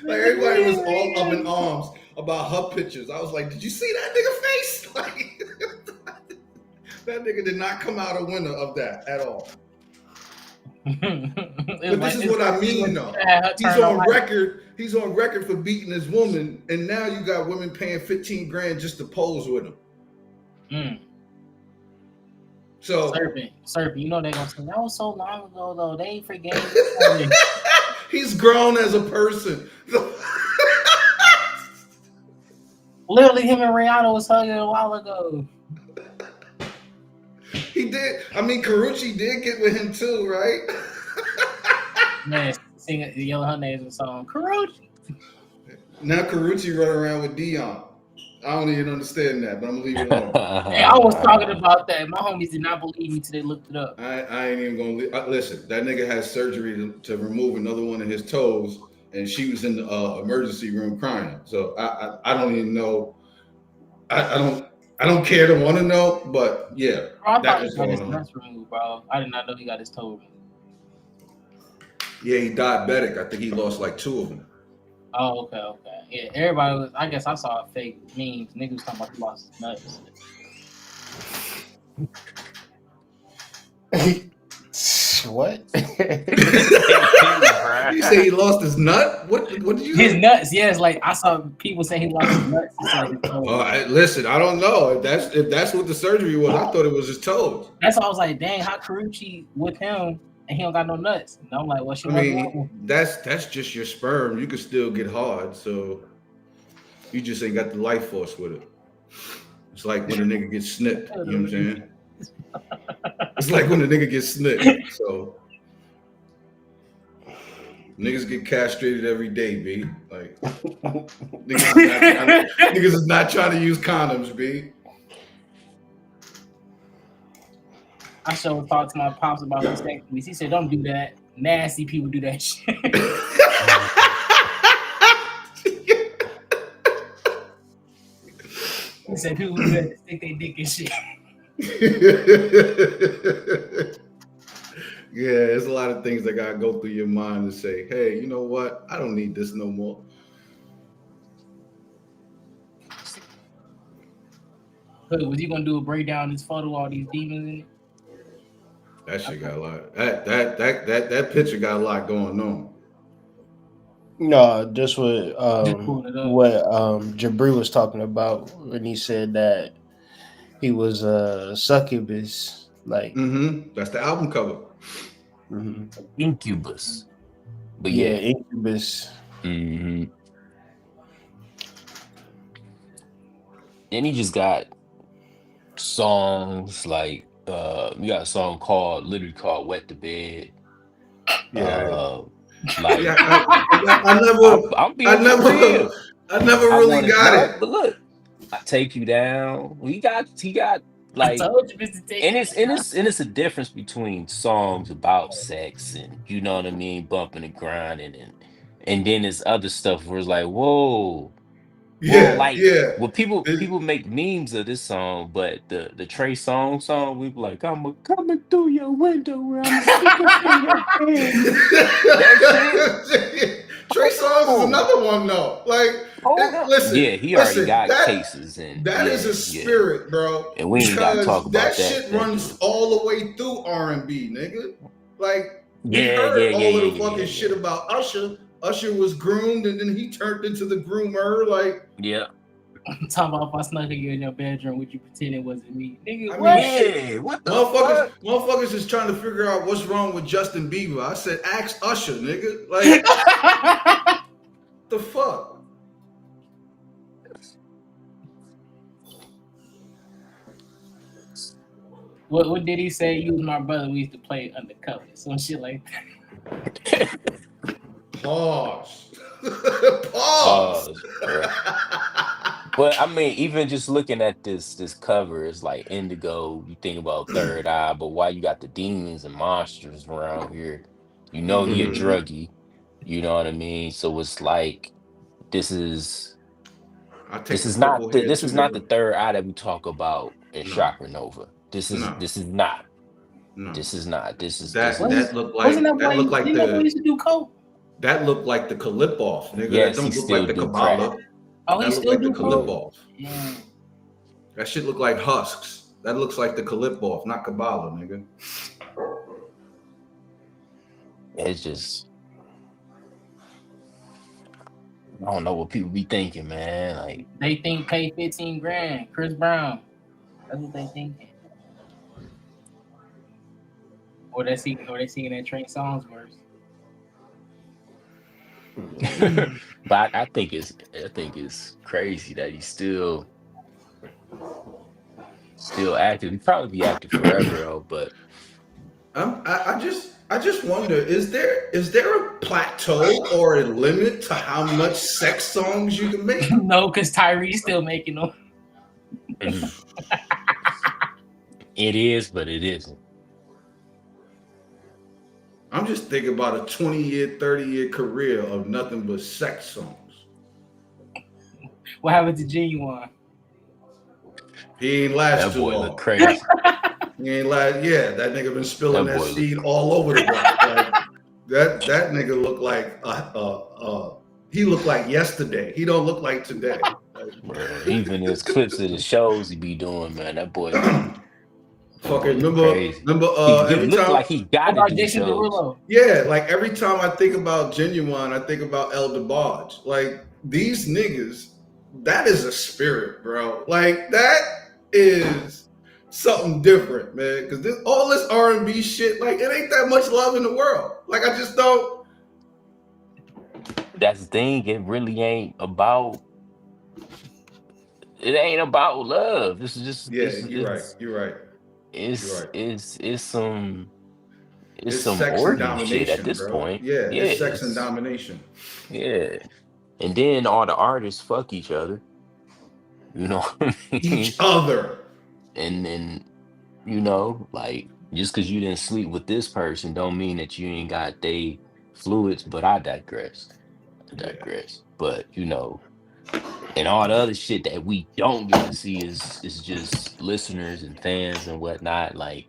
Like everybody was all up in arms about her pictures. I was like, did you see that nigga face? Like that nigga did not come out a winner of that at all. But this is what I mean, though. He's on record for beating his woman, and now you got women paying 15 grand just to pose with him. So Serpent, you know they're gonna say that was so long ago though. They ain't forgetting. He's grown as a person. Literally, him and Rihanna was hugging a while ago. He did. I mean, Karrueche did get with him too, right? Man, singing, yelling her name in the song, Karrueche. Now Karrueche running around with Dion. I don't even understand that, but I'm gonna leave it alone. Hey, I was talking about that. My homies did not believe me till they looked it up. I ain't even gonna listen. That nigga had surgery to remove another one of his toes, and she was in the emergency room crying. So I don't even know. I don't care to want to know, but yeah, Bro, I that thought was he got his going on. nuts removed, bro. I did not know he got his toe removed. Yeah, he diabetic. I think he lost like 2 of them. Oh, okay. Yeah, everybody was. I guess I saw fake memes. Niggas was talking about he lost his nuts. What? You say he lost his nut? What did you say? His nuts, yes. Like I saw people say he lost his nuts. Listen, I don't know if that's what the surgery was. I thought it was his toes. That's why I was like, dang, how Karrueche with him and he don't got no nuts. And I'm like, well, she. I mean, that's just your sperm. You can still get hard, so you just ain't got the life force with it. It's like when a nigga gets snipped. You know what I'm saying? It's like when a nigga gets snipped. So niggas get castrated every day, B. Like niggas is not trying to use condoms, B. I sure talked to my pops about vasectomies. He said, "Don't do that. Nasty people do that shit." He said, "People do that to stick their dick and shit." Yeah, there's a lot of things that gotta go through your mind and say, "Hey, you know what? I don't need this no more." Was he gonna do a breakdown of this photo, all these demons in it? That shit got a lot. That picture got a lot going on. No, just what Jabri was talking about when he said that he was a succubus. Like, that's the album cover. Incubus. But yeah, Incubus. And he just got songs like we got a song literally called "Wet the Bed." Yeah. Like I never really got it. But look, I Take You Down. He got like, and it's a difference between songs about sex and you know what I mean, bumping and grinding, and then there's other stuff where it's like, whoa. Well, people make memes of this song, but the Trey Songz song, we be like, I'm coming through your window, I'm sticking through your head. Trey Songz is another one though. Like, listen, yeah, he already got cases, and that is a spirit, bro. And we ain't got to talk about that. Shit runs all the way through R&B, nigga. Like, all of the fucking shit about Usher. Usher was groomed, and then he turned into the groomer. Like, I'm talking about if I snuck you in your bedroom, would you pretend it wasn't me? Nigga, what the motherfuckers is trying to figure out what's wrong with Justin Bieber. I said, ask Usher, nigga. Like, the fuck? What did he say? You was my brother. We used to play undercover, some shit like that. Pause. Pause, bro. But I mean, even just looking at this cover, it's like Indigo. You think about Third Eye, but why you got the demons and monsters around here? You know he a Mhm. druggie. You know what I mean? So it's like this is I take this the is not purple hair this too, is not the nigga. third eye that we talk about in No, Chakra Nova. no, This is not. no. This is not. This That Wasn't is that look wasn't like that look like didn't that boy used to do coke? the Kalipov, nigga. That yes, he don't look like still the do crack. Kabbalah. Oh, he That look still like the do coke? Yeah. Kalipov. Yeah. That shit look like husks. That looks like the Kalipov, not Kabbalah, nigga. It's just I don't know what people be thinking, man. Like They think pay 15 grand, Chris Brown. That's what they thinking. Or they singing that Trey Songz verse. but I think it's crazy that he's still active. He'd probably be active forever though, but I just wonder, is there a plateau or a limit to how much sex songs you can make? No, because Tyree's still making them. it is, but it isn't. I'm just thinking about a 20-year, 30-year career of nothing but sex songs. What happened to Genuine? He ain't last That too boy long. look crazy. He ain't last. Yeah, that nigga been spilling That that boy look- seed all over the place. Like, that nigga look like he looked like yesterday. He don't look like today. Bro, even his clips of the shows he be doing, man. That boy Fucking crazy. remember he every look time. like he What got to about do Jason shows. Derulo? Yeah, like every time I think about Genuine, I think about El DeBarge. Like these niggas, that is a spirit, bro. Like that is something different, man. Because all this R&B shit, like it ain't that much love in the world. Like I just don't. That's the thing. It really ain't about. It ain't about love. This is just. Yeah, This is. you're right. You're right. It's. right. It's some. It's It's some sex and orgy shit at domination, this bro. point. Yeah, Yeah. it's sex and domination. Yeah. And then all the artists fuck each other. You know what I mean? Each other. And then, like just because you didn't sleep with this person don't mean that you ain't got they fluids, but I digress. But and all the other shit that we don't get to see is just listeners and fans and whatnot. Like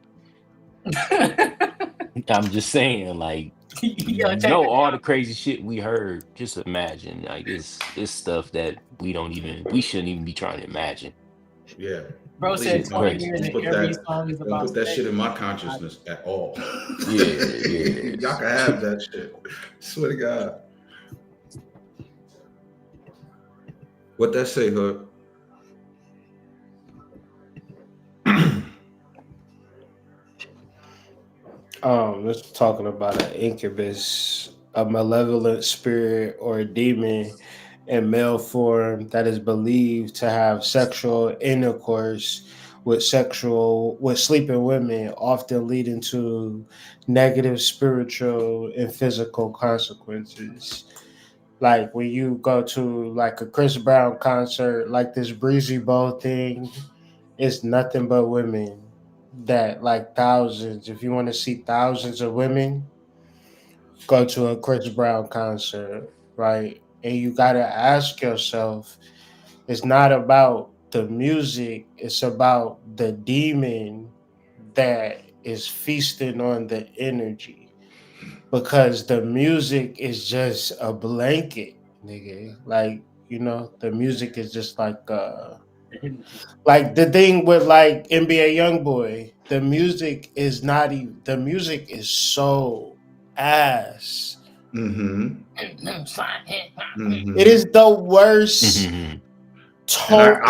I'm just saying, like Yo, check it all out. the crazy shit we heard. Just imagine, like it's stuff that we shouldn't even be trying to imagine. Yeah. Bro Please said 20 crazy. years Don't and put every that- song is Don't about put that sex. shit in my consciousness at all. Yeah. Y'all can have that shit. Swear to God. What that say, Hood? This is talking about an incubus, a malevolent spirit or a demon in male form that is believed to have sexual intercourse with sleeping women, often leading to negative spiritual and physical consequences. Like when you go to like a Chris Brown concert, like this Breezy Bowl thing, it's nothing but women that like thousands. If you want to see thousands of women, go to a Chris Brown concert, right? And you got to ask yourself, it's not about the music, it's about the demon that is feasting on the energy. Because the music is just a blanket, nigga. Like, the music is just like the thing with like NBA Youngboy, the music is not even the music is so ass. Mm-hmm. It is the worst tone.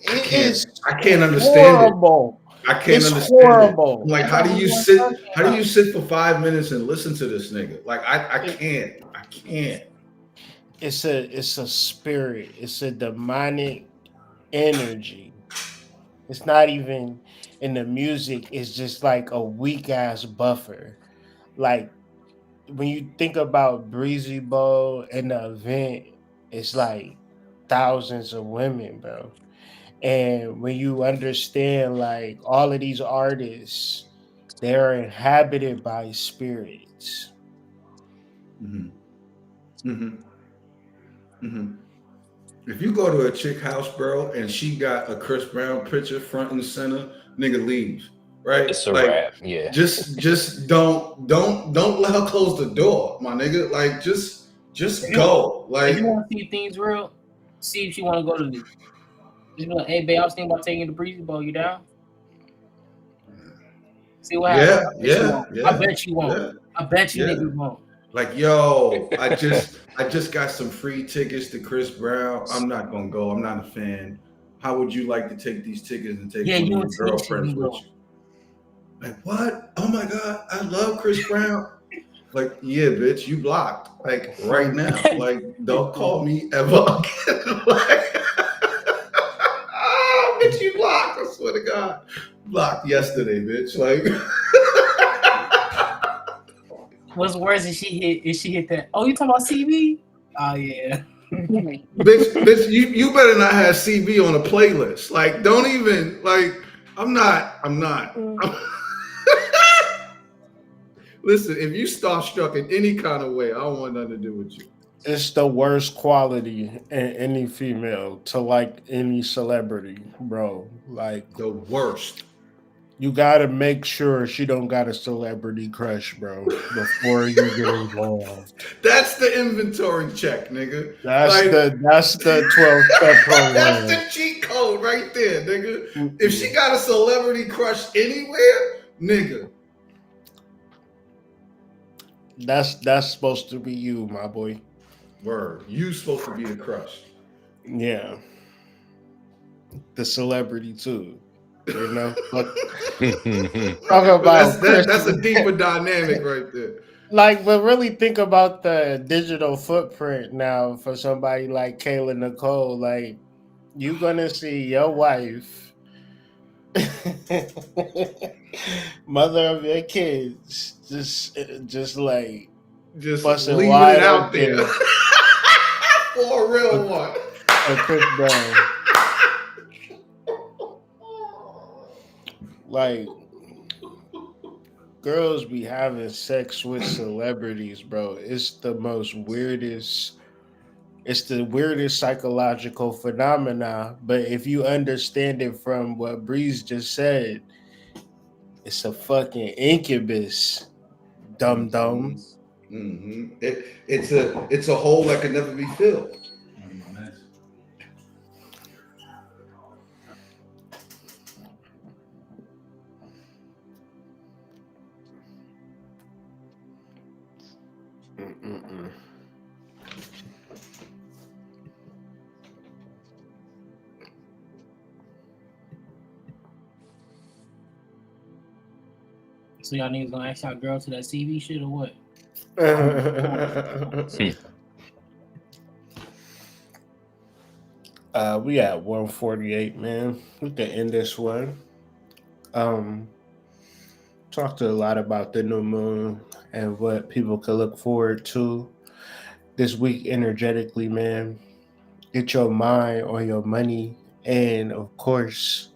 I can't understand horrible. it. I can't It's understand horrible. it. Like, how do you sit for 5 minutes and listen to this nigga? Like, I can't. It's a spirit. It's a demonic energy. It's not even in the music. It's just like a weak ass buffer. Like when you think about Breezy Bowl and the event, it's like thousands of women, bro. And when you understand, like all of these artists, they're inhabited by spirits. Mhm. Mhm. Mhm. If you go to a chick house, bro, and she got a Chris Brown picture front and center, nigga leave, right? It's a Like, wrap. Yeah. just don't let her close the door, my nigga. Like, just If you, go. if you Like, want to see things real, see if she want to go to the. Just be like, hey, babe, I was thinking about taking you to Breezy Bowl. You down? See what yeah, happens. yeah, I yeah, bet you won't. yeah, I bet you yeah. niggas won't. Like, yo, I just got some free tickets to Chris Brown. I'm not gonna go. I'm not a fan. How would you like to take these tickets and take Yeah, one of you your and Tanisha girlfriends can with go. you? Like, what? Oh my God, I love Chris Brown. Like, yeah, bitch, you blocked. Like, right now. Like, don't call me ever again. Like, bitch, you blocked. I swear to God. Blocked yesterday, bitch. Like, What's worse is she hit that. Oh, you talking about CB? Oh yeah. bitch, you better not have CB on a playlist. Like, don't even, like, I'm not. Listen, if you starstruck in any kind of way, I don't want nothing to do with you. It's the worst quality in any female to like any celebrity, bro. Like The worst. you gotta make sure she don't got a celebrity crush, bro, before you get involved. That's the inventory check, nigga. That's Like, the 12-step that's program. the cheat code right there, nigga. If she Mm-mm. got a celebrity crush anywhere, nigga, That's supposed to be you, my boy. word, you supposed to be the crush. Yeah, the celebrity too. You know, but talk But about Chris. that's a deeper dynamic right there. Like, but really think about the digital footprint now for somebody like Kayla Nicole. Like, you gonna see your wife, mother of your kids, just like Just busting leaving it wide out there open for a real for, one. for Chris Brown. Like, girls be having sex with celebrities, bro. It's the most weirdest. It's the weirdest psychological phenomena. But if you understand it from what Breeze just said, it's a fucking incubus, dum Mhm. dum. It's a hole that can never be filled. Mm-mm-mm. So y'all niggas gonna ask y'all girl to that CB shit or what? We at 148, man. We can end this one. Talked a lot about the new moon and what people can look forward to this week energetically, man. Get your mind on your money, and of course,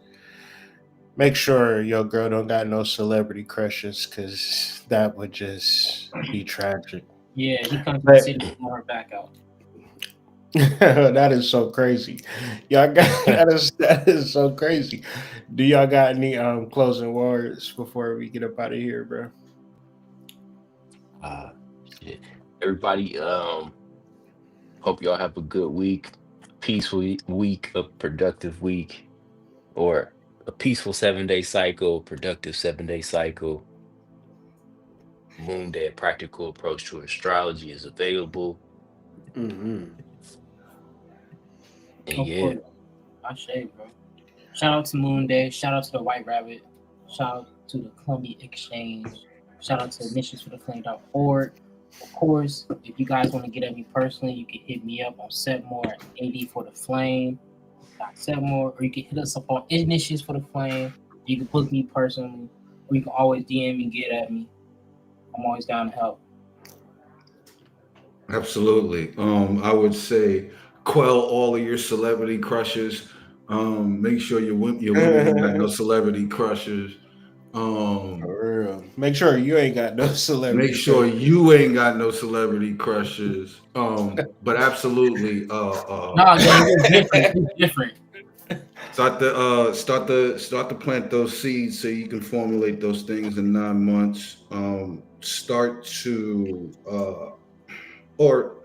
make sure your girl don't got no celebrity crushes, because that would just be tragic. Yeah, he comes to the But city to blow her back out. that is so crazy. Y'all got that is so crazy. Do y'all got any closing words before we get up out of here, bro? uh, Shit. Everybody, hope y'all have a good week, peaceful week, a productive week, or a peaceful 7 day cycle, productive 7 day cycle. Moon Day, a practical approach to astrology is available. Mm-hmm. And Of yeah, course. I shade, bro. Shout out to Moon Day. Shout out to the White Rabbit. Shout out to the Columbia Exchange. Shout out to admissionsfortheflame.org. Of course, if you guys want to get at me personally, you can hit me up on Setmore at AD for the Flame. Setmore, or you can hit us up on Initiates for the Flame. You can book me personally, or you can always DM me, get at me. I'm always down to help. Absolutely. I would say quell all of your celebrity crushes. Make sure your women ain't got no celebrity crushes. Um, For real. Make sure you ain't got no celebrity. Make sure crushes. you ain't got no celebrity crushes. But absolutely, No, it's different. It's different. start to plant those seeds so you can formulate those things in 9 months. Start to or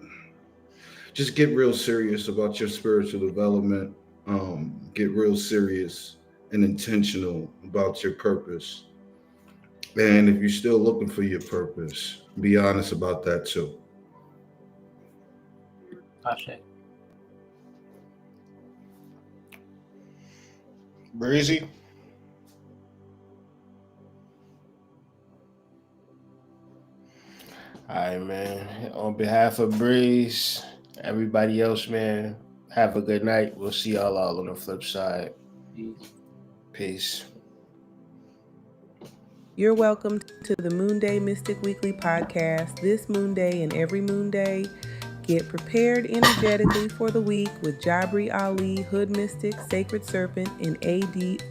just get real serious about your spiritual development. Get real serious and intentional about your purpose. And if you're still looking for your purpose, be honest about that too. Ashe. Breezy. All right, man. On behalf of Breeze, everybody else, man, have a good night. We'll see y'all all on the flip side. Peace. You're welcome to the Moon Day Mystic Weekly podcast. This Moon Day and every Moon Day, get prepared energetically for the week with Jabri Ali, Hood Mystic, Sacred Serpent, and AD